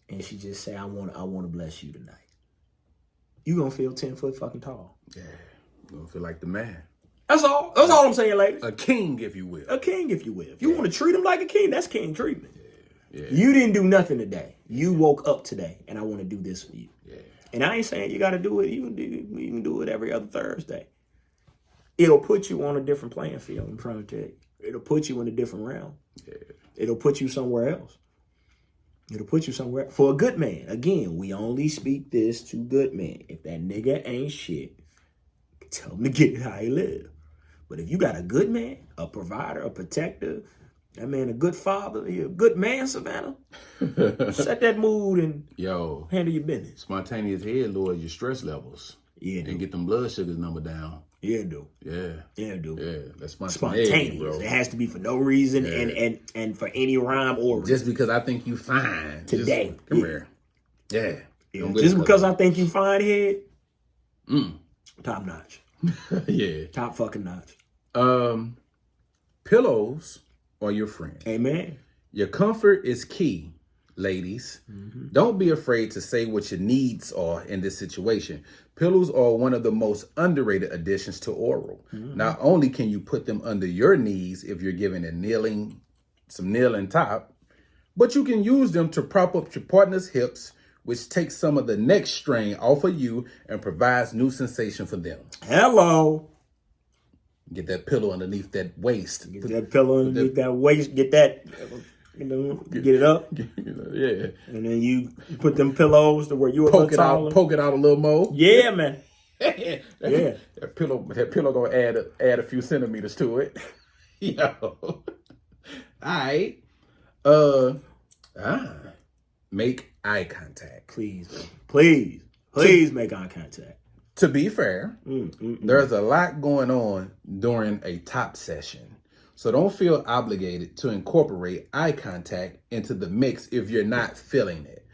And she just say, I want to bless you tonight. You gonna feel 10 foot fucking tall. Yeah, you gonna feel like the man. That's all. That's all I'm saying, ladies. A king, if you will. A king, if you will. If you want to treat him like a king, that's king treatment. Yeah. You didn't do nothing today. You woke up today, and I want to do this for you. Yeah. And I ain't saying you got to do it. You can do it every other Thursday. It'll put you on a different playing field. I'm trying to tell you. It'll put you in a different realm. Yeah. It'll put you somewhere else. It'll put you somewhere. For a good man, again, we only speak this to good men. If that nigga ain't shit, tell him to get it how he live. But if you got a good man, a provider, a protector, that man a good father, he a good man, Savannah, set that mood and handle your business. Spontaneous head lowers your stress levels. Yeah, and get them blood sugars number down. Yeah, dude. Yeah. Yeah, dude. Yeah, that's spontaneous, bro. It has to be for no reason and for any rhyme or reason. Just because I think you fine. Today. Come here. Yeah. Just because I think you fine head. Top notch. Yeah. Top fucking notch. Pillows are your friend. Amen. Your comfort is key, ladies. Don't be afraid to say what your needs are in this situation. Pillows are one of the most underrated additions to oral. Not only can you put them under your knees if you're giving some kneeling top, but you can use them to prop up your partner's hips, which takes some of the neck strain off of you and provides new sensation for them. Hello. Get that pillow underneath that waist. Get that pillow underneath that waist. Get that, get it up. Yeah. And then you put them pillows to where you a poke little taller. Poke it out a little more. Yeah, man. Yeah. That pillow gonna add a few centimeters to it. Yo. All right. Make eye contact. Please make eye contact. To be fair, there's a lot going on during a top session. So don't feel obligated to incorporate eye contact into the mix if you're not feeling it.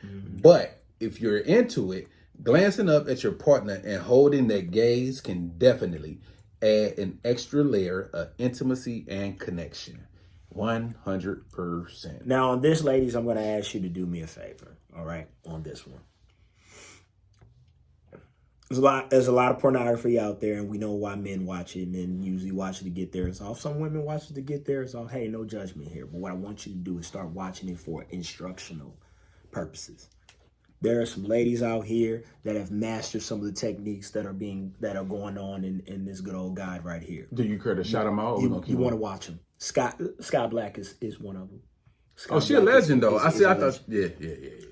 But if you're into it, glancing up at your partner and holding their gaze can definitely add an extra layer of intimacy and connection. 100%. Now on this, ladies, I'm going to ask you to do me a favor. All right, on this one. There's a lot of pornography out there, and we know why men watch it and usually watch it to get theirs off. Some women watch it to get theirs off. Hey, no judgment here. But what I want you to do is start watching it for instructional purposes. There are some ladies out here that have mastered some of the techniques that are going on in this good old guide right here. Do you care to shout them out? You want to watch them. Sky Black is one of them. She a legend though. I thought. Yeah.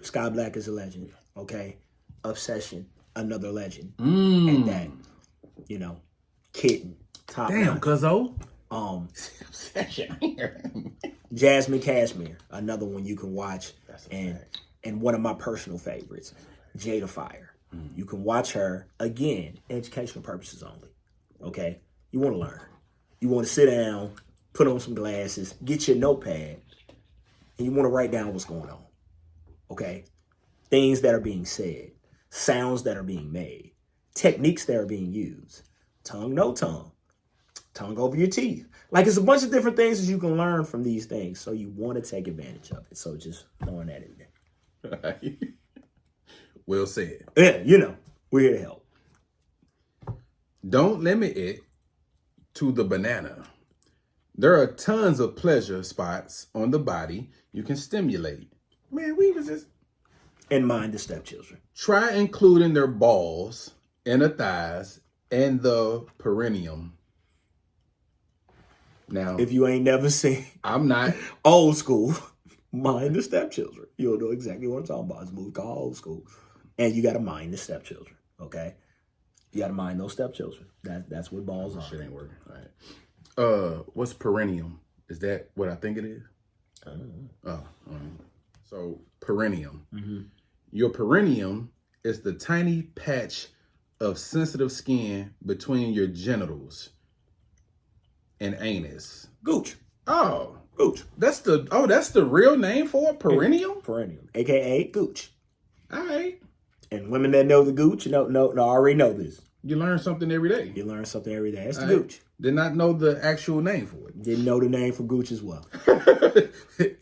Sky Black is a legend. Okay, Obsession, another legend. And that, Kitten, top. Damn, Cuzzo. Obsession. Jasmine Cashmere, another one you can watch. And one of my personal favorites, Jada Fire. You can watch her, again, educational purposes only. Okay? You want to learn. You want to sit down, put on some glasses, get your notepad, and you want to write down what's going on. Okay? Things that are being said, sounds that are being made, techniques that are being used, tongue, no tongue, tongue over your teeth. Like, it's a bunch of different things that you can learn from these things. So you want to take advantage of it. So just throwing that in there. Well said. Yeah, we're here to help. Don't limit it to the banana. There are tons of pleasure spots on the body you can stimulate. Man, we was just... And mind the stepchildren. Try including their balls, inner thighs, and the perineum. Now, if you ain't never seen I'm not Old School, mind the stepchildren. You'll know exactly what I'm talking about. It's a movie called Old School. And you got to mind the stepchildren, okay? You got to mind those stepchildren. That's what balls are. Shit ain't working. All right. What's perineum? Is that what I think it is? I don't know. So perineum. Mm-hmm. Your perineum is the tiny patch of sensitive skin between your genitals and anus. Gooch. Oh, Gooch. That's the real name for it? Perineum? Perineum, aka gooch. All right. And women that know the gooch, already know this. You learn something every day. You learn something every day. That's the All right. gooch. Did not know the actual name for it. Didn't know the name for gooch as well.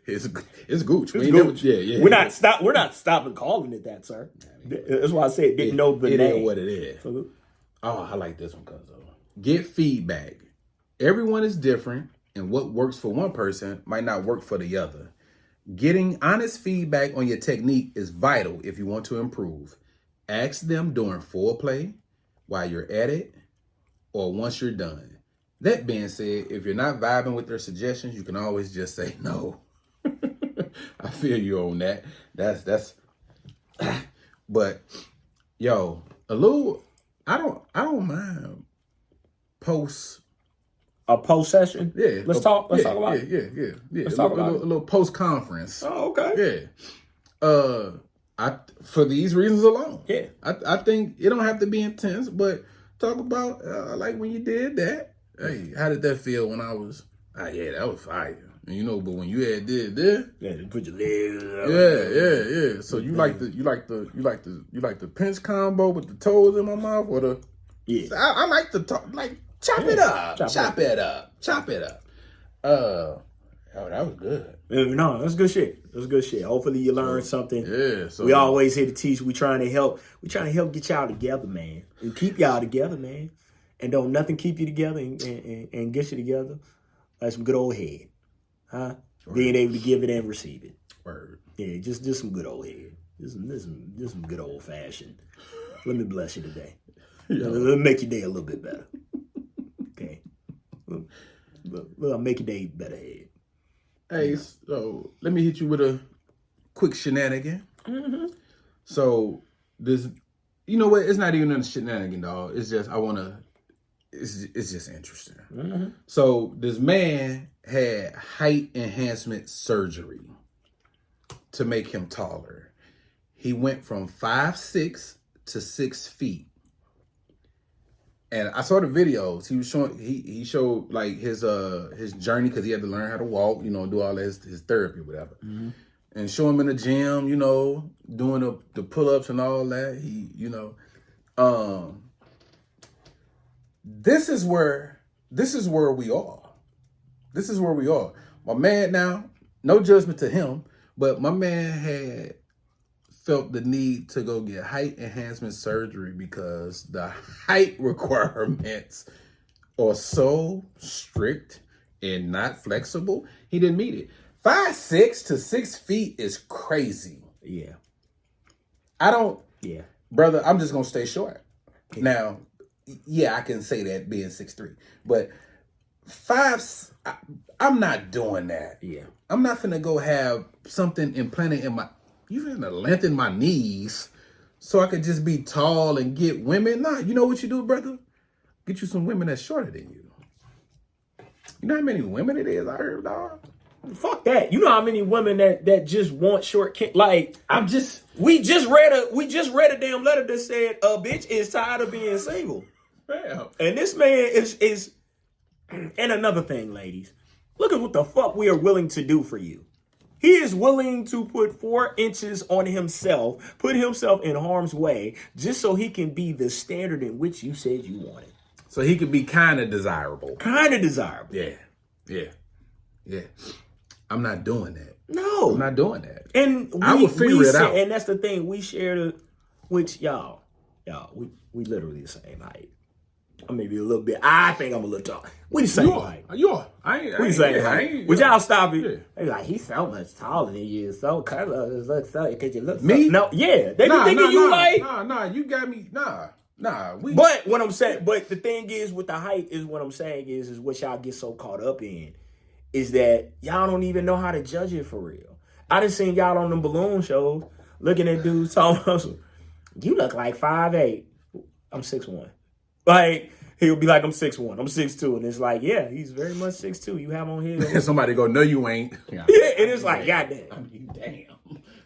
it's gooch. It's gooch. Yeah. We're not stopping calling it that, sir. That's why I said didn't know the name. It is what it is. Oh, I like this one, Cuzzo. Get feedback. Everyone is different, and what works for one person might not work for the other. Getting honest feedback on your technique is vital if you want to improve. Ask them during foreplay, while you're at it, or once you're done. That being said, if you're not vibing with their suggestions, you can always just say no. I feel you on that. That's but yo, I don't mind a post session. Yeah, let's talk about it. Yeah. Let's talk about a little post conference. Oh, okay. Yeah. For these reasons alone. Yeah. I think it don't have to be intense, but talk about like when you did that. Hey, how did that feel when I was? Yeah, that was fire. And but when you had did this, yeah, put your legs up. Yeah. So you like the pinch combo with the toes in my mouth, or the? Yeah. I like to talk like chop it up. Oh, that was good. No, that's good shit. That's good shit. Hopefully you learned something. Yeah. So we always here to teach. We trying to help. We trying to help get y'all together, man, and keep y'all together, man. And don't nothing keep you together and get you together like some good old head, huh? Word. Being able to give it and receive it. Word. Yeah, just some good old head. Just some good old fashioned. Let me bless you today. Let me make your day a little bit better. Okay. I'll make your day better head. Hey, so let me hit you with a quick shenanigan. Mm-hmm. So this, you know what? It's not even a shenanigan, dog. It's just it's just interesting. Mm-hmm. So this man had height enhancement surgery to make him taller. He went from 5'6" to 6 feet. And I saw the videos. He was showing. He showed like his journey because he had to learn how to walk. Do all his therapy, whatever. Mm-hmm. And show him in the gym. Doing the pull ups and all that. This is where we are. This is where we are. My man, now, no judgment to him, but my man had felt the need to go get height enhancement surgery because the height requirements are so strict and not flexible. He didn't meet it. 5'6" to 6 feet is crazy. Yeah. Yeah. Brother, I'm just gonna stay short. Yeah. Now, yeah, I can say that being 6'3", but I'm not doing that. Yeah. I'm not finna go have something implanted in my. You finna lengthen my knees so I could just be tall and get women. Nah, you know what you do, brother? Get you some women that's shorter than you. You know how many women it is I heard, dog? Fuck that. You know how many women that just want short kids? Like, we just read a damn letter that said a bitch is tired of being single. Damn. And this man is and another thing, ladies, look at what the fuck we are willing to do for you. He is willing to put 4 inches on himself, put himself in harm's way, just so he can be the standard in which you said you wanted. So he could be kind of desirable. Kind of desirable. Yeah. I'm not doing that. No. I'm not doing that. And I will figure it out. And that's the thing. We share which y'all, we literally the same height. Maybe a little bit. I think I'm a little tall. What you saying? You are. I ain't. What you saying? I ain't. Would y'all stop it? Yeah. They like, he's so much taller than you. So colors look so. Cause you look Me? So, no, yeah. They be thinking you like. Nah. You got me. Nah. But what I'm saying, but the thing is with the height is what I'm saying is what y'all get so caught up in is that y'all don't even know how to judge it for real. I done seen y'all on them balloon shows looking at dudes talking about, you look like 5'8". I'm 6'1". Like, he'll be like, I'm 6'1", I'm 6'2", and it's like, yeah, he's very much 6'2". You have on here. Somebody go, no, you ain't. Yeah, and it's like, goddamn. Damn.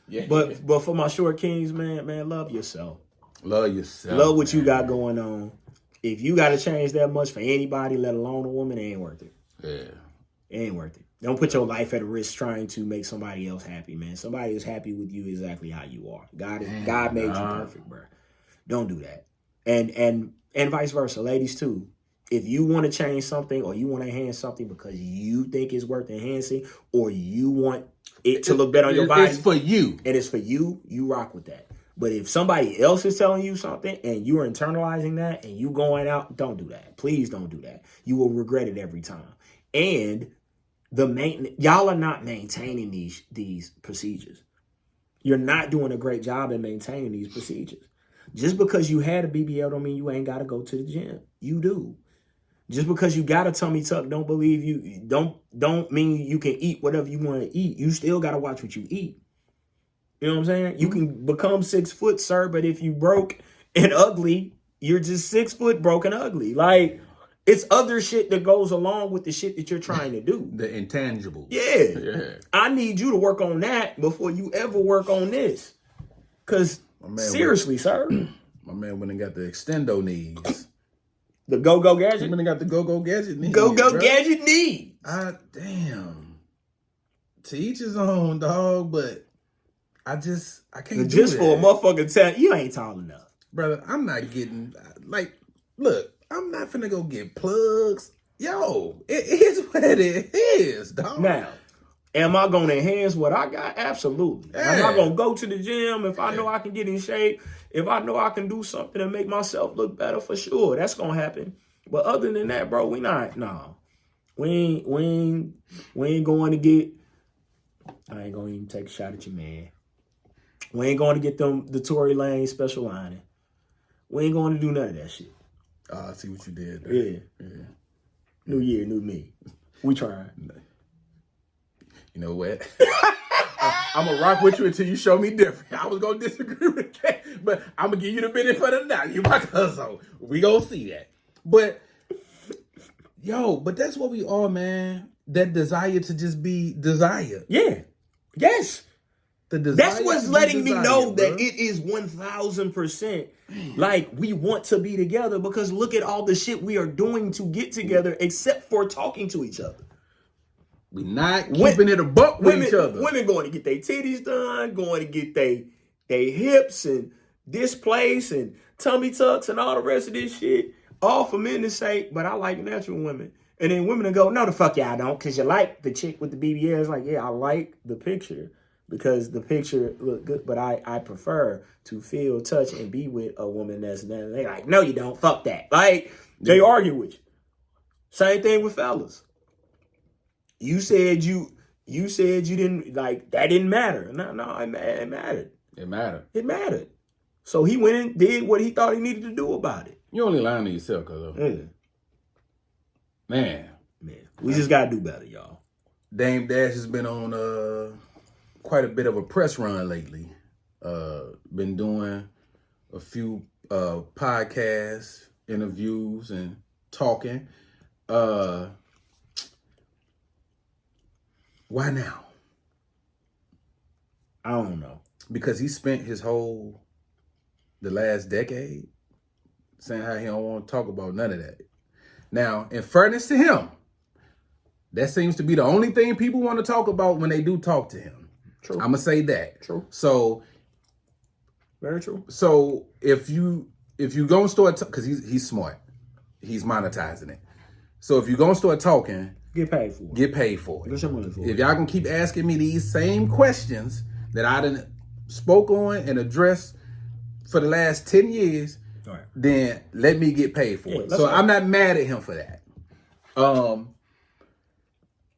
Yeah. But for my short kings, man, love yourself. Love yourself. Love what you got going on. If you got to change that much for anybody, let alone a woman, it ain't worth it. Yeah. It ain't worth it. Don't put your life at risk trying to make somebody else happy, man. Somebody is happy with you exactly how you are. God made you perfect, bro. Don't do that. And vice versa, ladies too. If you want to change something or you want to enhance something because you think it's worth enhancing or you want it to look better on your body. It's for you. And it's for you, you rock with that. But if somebody else is telling you something and you're internalizing that and you going out, don't do that. Please don't do that. You will regret it every time. And y'all are not maintaining these procedures. You're not doing a great job in maintaining these procedures. Just because you had a BBL don't mean you ain't got to go to the gym. You do. Just because you got a tummy tuck don't mean you can eat whatever you want to eat. You still got to watch what you eat. You know what I'm saying? You can become 6 foot, sir, but if you broke and ugly, you're just 6 foot, broke and ugly. Like, it's other shit that goes along with the shit that you're trying to do. The intangibles. Yeah. I need you to work on that before you ever work on this. Because, seriously, sir. My man went and got the extendo knees. The go-go gadget? He went and got the go-go gadget knees. Go-go gadget knees. Damn. To each his own, dog, but I can't do just that. For a motherfucker tell you ain't tall enough. Brother, I'm not getting, look, I'm not finna go get plugs. Yo, it is what it is, dog. Now, am I going to enhance what I got? Absolutely. Yeah. Am I going to go to the gym if I know I can get in shape? If I know I can do something to make myself look better, for sure, that's going to happen. But other than that, bro, we ain't going to get, I ain't going to even take a shot at you, man. We ain't going to get the Tory Lane special lining. We ain't going to do none of that shit. I see what you did there. Yeah. New year, new me. We trying. You know what? I'm going to rock with you until you show me different. I was going to disagree with that, but I'm going to give you the benefit of the doubt. You my cousin. We going to see that. But, but that's what we are, man. That desire to just be desired. Yeah. Yes. That's what's letting me know bro. that it is 1,000%. Like, we want to be together because look at all the shit we are doing to get together except for talking to each other. We not keeping it a buck with each other. Women going to get their titties done, going to get their hips and displaced and tummy tucks and all the rest of this shit. All for men to say, but I like natural women. And then women will go, no, the fuck y'all don't, because you like the chick with the BBL. It's like, yeah, I like the picture because the picture look good, but I prefer to feel, touch, and be with a woman that's there. They like, no, you don't. Fuck that. Like, they argue with you. Same thing with fellas. You said you didn't like that didn't matter. No, it mattered. It mattered. It mattered. So he went and did what he thought he needed to do about it. You only lying to yourself, cuz. Yeah. Man. We just gotta do better, y'all. Dame Dash has been on quite a bit of a press run lately. Been doing a few podcasts, interviews, and talking. Why now? I don't know. Because he spent the last decade saying how he don't want to talk about none of that. Now, in fairness to him, that seems to be the only thing people want to talk about when they do talk to him. True. I'm going to say that. True. So, very true. So if you going to start, because he's smart. He's monetizing it. So if you're going to start talking, get paid for it. Get paid for it. Get your money for it. If y'all going to keep asking me these same questions that I done spoke on and addressed for the last 10 years, Right. then let me get paid for it. So go. I'm not mad at him for that.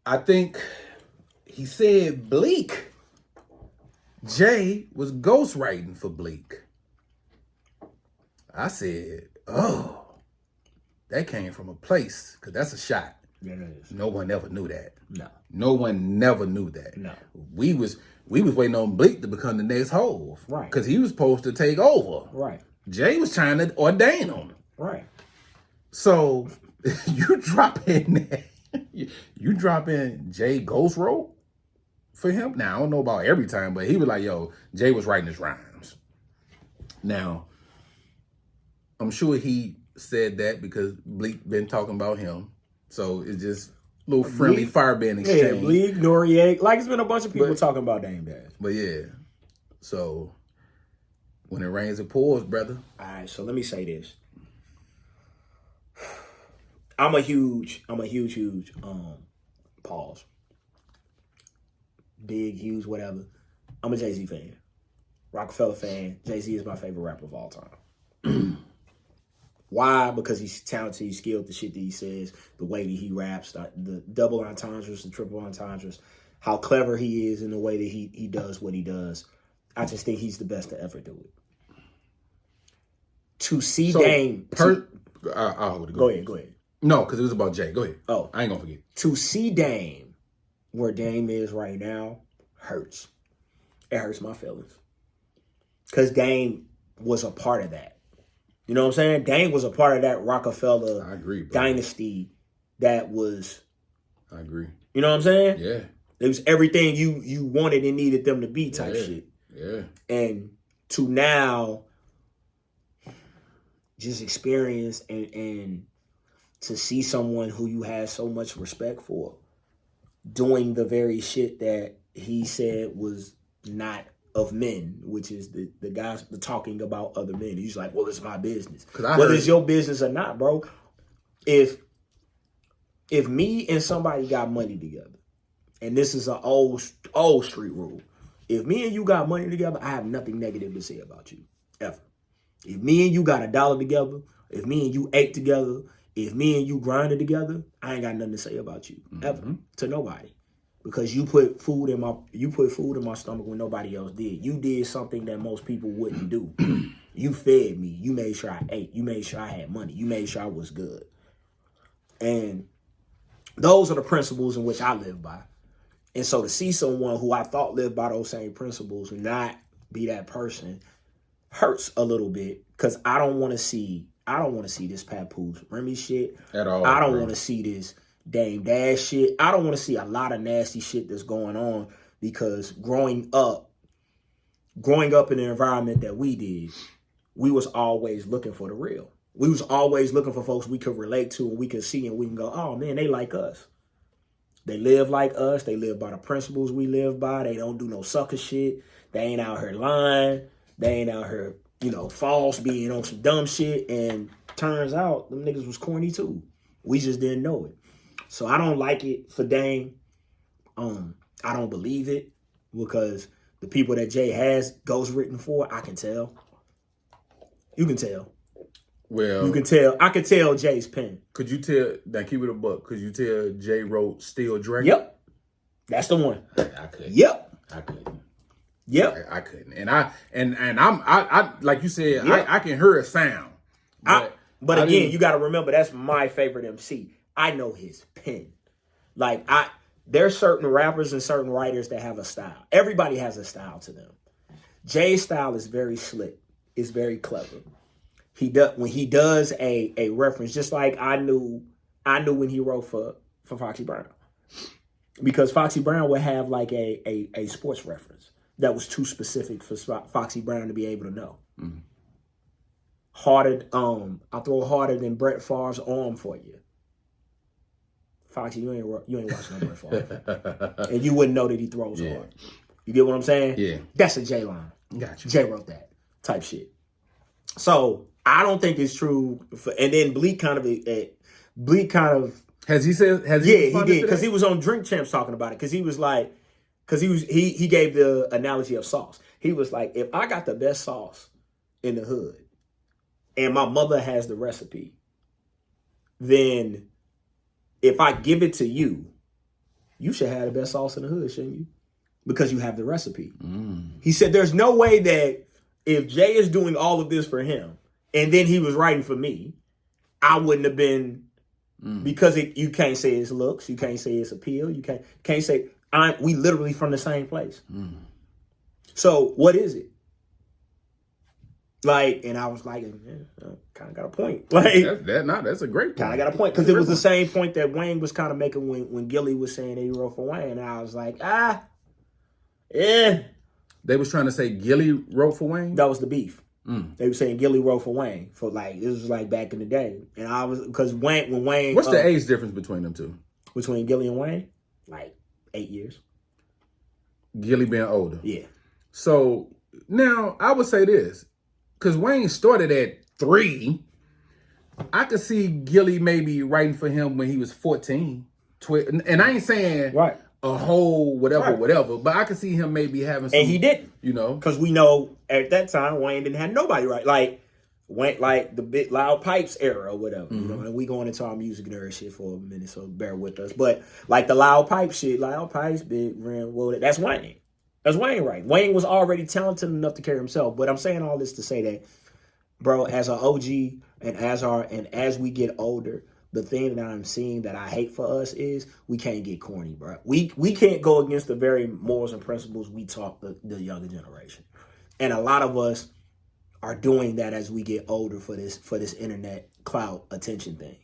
I think he said Bleak. Jay was ghostwriting for Bleak. I said, oh, that came from a place, because that's a shot. Yeah, that is. No one ever knew that. No. No one never knew that. No. We was waiting on Bleak to become the next Hove. Right. Because he was supposed to take over. Right. Jay was trying to ordain him. Right. So you drop in Jay Ghost wrote for him. Now I don't know about every time, but he was like, yo, Jay was writing his rhymes. Now, I'm sure he said that because Bleak been talking about him. So it's just a little friendly fireband exchange. Yeah, Bleak, Noriega. Like, it's been a bunch of people talking about Dame Dash. But yeah. So when it rains, it pours, brother. All right, so let me say this. I'm a huge pause. Big, huge, whatever. I'm a Jay-Z fan. Rockefeller fan. Jay-Z is my favorite rapper of all time. Why? Because he's talented, he's skilled, the shit that he says, the way that he raps, the double entendres, the triple entendres, how clever he is in the way that he does what he does. I just think he's the best to ever do it. To see Dame... Go ahead. No, because it was about Jay. Go ahead. Oh. I ain't going to forget. To see Dame where Dame is right now hurts. It hurts my feelings. Because Dame was a part of that. You know what I'm saying? Dame was a part of that Rockefeller dynasty that was... I agree. You know what I'm saying? Yeah. It was everything you wanted and needed them to be type shit. Yeah. And to now just experience and to see someone who you had so much respect for doing the very shit that he said was not of men, which is the guys the talking about other men. He's like, well, it's my business. Whether it's your business or not, bro. If me and somebody got money together, and this is an old street rule, if me and you got money together, I have nothing negative to say about you, ever. If me and you got $1 together, if me and you ate together, if me and you grinded together, I ain't got nothing to say about you, ever, to nobody. Because you put food in my stomach when nobody else did. You did something that most people wouldn't do. You fed me. You made sure I ate. You made sure I had money. You made sure I was good. And those are the principles in which I live by. And so to see someone who I thought lived by those same principles and not be that person hurts a little bit, because I don't want to see this Papoose Remy shit at all. I don't want to see this Dame Dash shit. I don't want to see a lot of nasty shit that's going on, because growing up in the environment that we did, we was always looking for the real. We was always looking for folks we could relate to and we could see and we can go, oh man, they like us. They live like us. They live by the principles we live by. They don't do no sucker shit. They ain't out here lying. They ain't out here, false, being on some dumb shit. And turns out them niggas was corny too. We just didn't know it. So I don't like it for Dame. I don't believe it, because the people that Jay has ghost written for, I can tell. You can tell. Well, you can tell. I can tell Jay's pen. Could you tell? Now keep it a buck. Could you tell Jay wrote "Still Drinking"? Yep, that's the one. I couldn't. Yep, I couldn't. Yep, I couldn't. And I'm like you said, yep. I can hear a sound. But again, you got to remember, that's my favorite MC. I know his pen. Like there's certain rappers and certain writers that have a style. Everybody has a style to them. Jay's style is very slick. It's very clever. When he does a reference, just like I knew when he wrote for Foxy Brown, because Foxy Brown would have like a sports reference that was too specific for Foxy Brown to be able to know. Mm-hmm. I throw harder than Brett Favre's arm for you. Foxy, you ain't watching no Brett Favre, and you wouldn't know that he throws hard. You get what I'm saying? Yeah, that's a Jay line. Gotcha. Jay wrote that type shit. So I don't think it's true. And then Bleak kind of has he said? He did, because he was on Drink Champs talking about it. Because he was like, he gave the analogy of sauce. He was like, if I got the best sauce in the hood, and my mother has the recipe, then if I give it to you, you should have the best sauce in the hood, shouldn't you? Because you have the recipe. He said there's no way that if Jay is doing all of this for him and then he was writing for me, I wouldn't have been, because you can't say it's looks, you can't say it's appeal, you can't say we literally from the same place. So what is it? Like, and I was like, kind of got a point. Like that's a great point. Kind of got a point, because it was the same point that Wayne was kind of making when Gilly was saying that he wrote for Wayne, and I was like, yeah. They was trying to say Gilly wrote for Wayne. That was the beef. They were saying Gilly wrote for Wayne for like, this was like back in the day, and I was, because when Wayne, what's the age difference between them two? Between Gilly and Wayne, like 8 years. Gilly being older. Yeah. So now I would say this, because Wayne started at 3. I could see Gilly maybe writing for him when he was 14, 12, and I ain't saying right. A whole whatever, but I could see him maybe having some, and he didn't, because we know at that time Wayne didn't have nobody like Wayne, like the big Loud Pipes era or whatever, and we going into our music nerd shit for a minute, so bear with us. But like the Loud Pipe shit, Loud Pipes, Big Rim, well, that's Wayne. That's Wayne, right? Wayne was already talented enough to carry himself. But I'm saying all this to say that, bro, as an OG and as we get older, the thing that I'm seeing that I hate for us is we can't get corny, bro. We can't go against the very morals and principles we taught the younger generation. And a lot of us are doing that as we get older for this internet clout attention thing.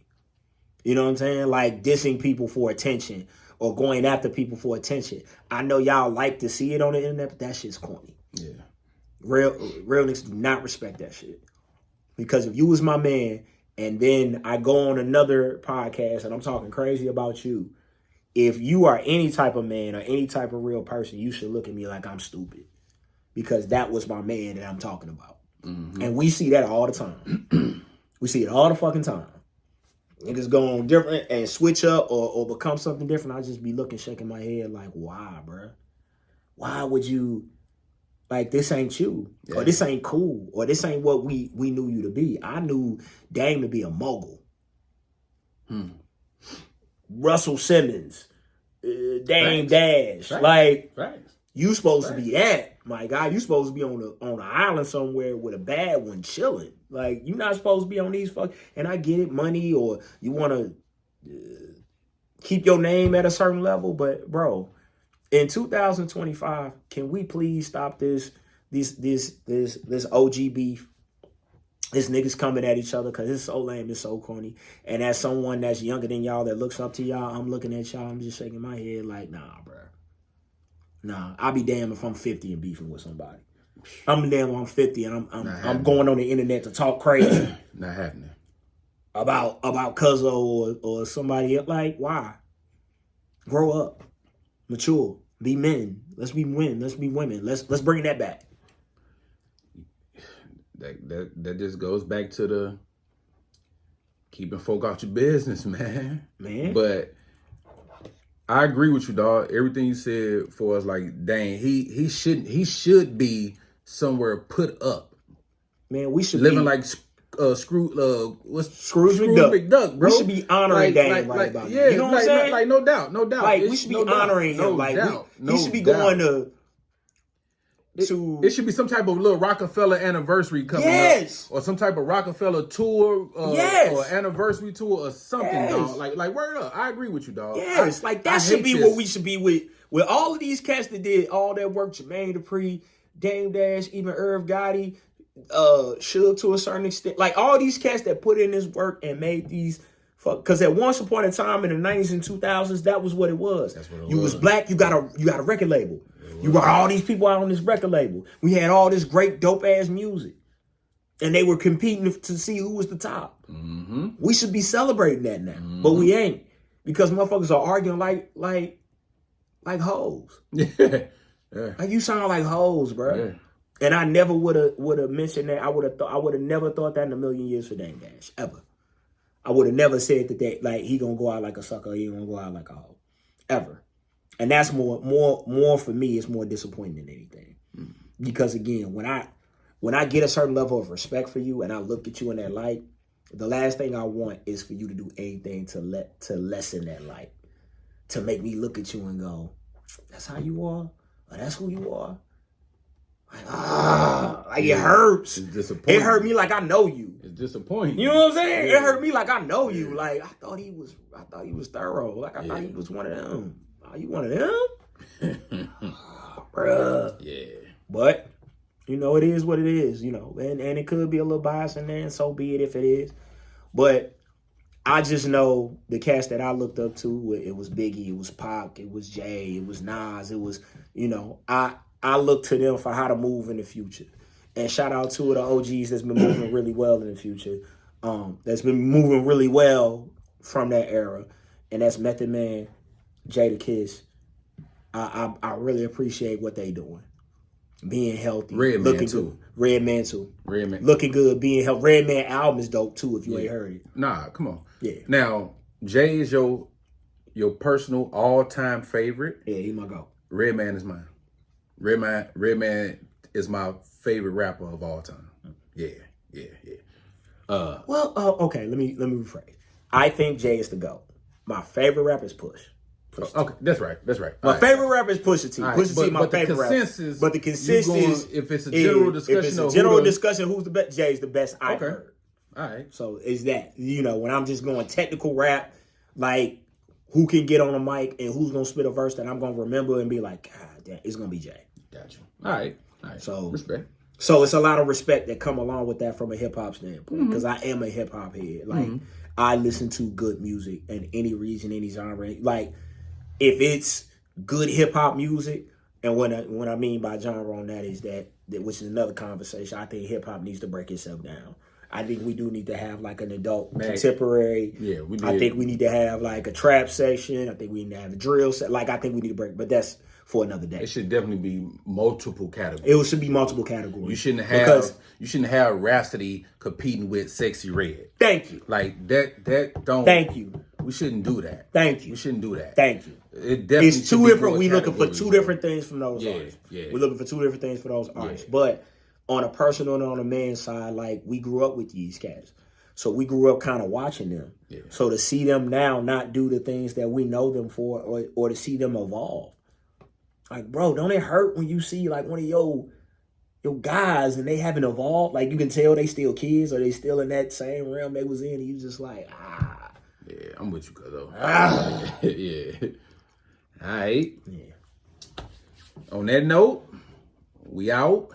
You know what I'm saying? Like dissing people for attention or going after people for attention. I know y'all like to see it on the internet, but that shit's corny. Yeah. Real niggas do not respect that shit. Because if you was my man and then I go on another podcast and I'm talking crazy about you, if you are any type of man or any type of real person, you should look at me like I'm stupid. Because that was my man that I'm talking about. And we see that all the time. We see it all the fucking time. Niggas go on different and switch up or become something different. I just be looking, shaking my head like, why, bro? Why would you, like, this ain't you, or this ain't cool, or this ain't what we knew you to be. I knew Dame to be a mogul. Russell Simmons, Dame Dash. Like, you supposed to be that, my guy. You supposed to be on an island somewhere with a bad one chilling. Like, you're not supposed to be on these and I get it, money, or you want to keep your name at a certain level, but bro, in 2025, can we please stop this OG beef? This niggas coming at each other because it's so lame, it's so corny. And as someone that's younger than y'all that looks up to y'all, I'm looking at y'all, I'm just shaking my head like, nah, bro. Nah, I'll be damned if I'm 50 and beefing with somebody. I'm damn if I'm 50 and I'm going on the internet to talk crazy. Not happening. About Cuzzo or somebody else. Like, why? Grow up. Mature. Be men. Let's be men. Let's be women. Let's bring that back. That just goes back to the keeping folk out your business, man. But I agree with you, dog. Everything you said for us, like, dang, he should be somewhere put up. Man, we should living be like Scrooge McDuck, bro. We should be honoring Dame right about yeah, you know what I'm saying? Like, no doubt. Like, we should be honoring him. Like, he should be going to. It should be some type of little Rockefeller anniversary coming up, or some type of Rockefeller tour, or anniversary tour, or something, dog. Like word up. I agree with you, dog. Yes, that should be what we should be with all of these cats that did all that work. Jermaine Dupri, Dame Dash, even Irv Gotti, Suge to a certain extent. Like all these cats that put in this work and made these. Because at once upon a time in the 90s and 2000s, that was what it was. That's what it was. You was black, you got a record label. You brought all these people out on this record label. We had all this great dope ass music. And they were competing to see who was the top. We should be celebrating that now. But we ain't. Because motherfuckers are arguing like hoes. Yeah. Like you sound like hoes, bro. Yeah. And I never would have mentioned that. I would have never thought that in a million years for Dame Dash. Ever. I would have never said that like he gonna go out like a sucker, he gonna go out like a hoe. Ever. And that's more for me, it's more disappointing than anything. Because again, when I get a certain level of respect for you and I look at you in that light, the last thing I want is for you to do anything to lessen that light, to make me look at you and go, that's how you are, or that's who you are. Like it hurts. It's disappointing. It hurt me like I know you. It's disappointing. You know what I'm saying? Yeah. It hurt me like I know you. Like I thought he was thorough. Like I thought he was one of them. Are you one of them? Bruh. Yeah. But you know, it is what it is, you know, and it could be a little bias in there, and so be it if it is. But I just know the cast that I looked up to, it was Biggie, it was Pac, it was Jay, it was Nas, it was, you know, I look to them for how to move in the future. And shout out to the OGs that's been moving really well in the future. That's been moving really well from that era. And that's Method Man, Jada Kiss. I really appreciate what they doing. Being healthy. Redman too. Redman too. Redman. Looking good, being healthy. Redman album is dope too, if you ain't heard it. Nah, come on. Yeah. Now, Jay is your personal all-time favorite. Yeah, he my go. Redman is mine. Redman is my favorite rapper of all time. Yeah. Okay, let me rephrase. I think Jay is the GOAT. My favorite rapper is Push. Okay, that's right. My favorite rapper is Pusha T. Right. Pusha T, my favorite rapper. But the consensus, if it's a general discussion, if it's a general discussion, who's the best? Jay's the best I've heard. All right. So is that, you know, when I'm just going technical rap, like who can get on a mic and who's gonna spit a verse that I'm gonna remember and be like, God damn, it's gonna be Jay. Got you. All right. So respect. So it's a lot of respect that come along with that from a hip hop standpoint, because I am a hip hop head. Like I listen to good music in any region, any genre. Like if it's good hip hop music, and what I mean by genre on that is that which is another conversation. I think hip hop needs to break itself down. I think we do need to have like an adult contemporary. Yeah, we do. I think we need to have like a trap section. I think we need to have a drill set. Like I think we need to break, but that's for another day. It should definitely be multiple categories. It should be multiple categories. You shouldn't have Rhapsody competing with Sexy Red. Thank you. Like that don't. Thank you. We shouldn't do that. Thank you. We shouldn't do that. Thank you. It definitely it's two different. We looking for two different things from those artists. Yeah. We're looking for two different things for those artists. But on a personal and on a man's side, like we grew up with these cats. So we grew up kind of watching them. Yeah. So to see them now not do the things that we know them for, or to see them evolve. Like, bro, don't it hurt when you see like one of your guys and they haven't evolved? Like you can tell they still kids or they still in that same realm they was in, and you just like, Yeah, I'm with you, Cuzzo. Yeah. All right. Yeah. On that note, we out.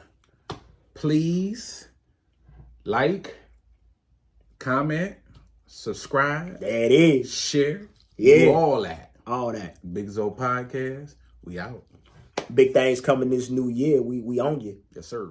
Please like, comment, subscribe. There it is. Share. Yeah. Do all that. All that. Big Zo Podcast. We out. Big things coming this new year. We on you. Yes, sir.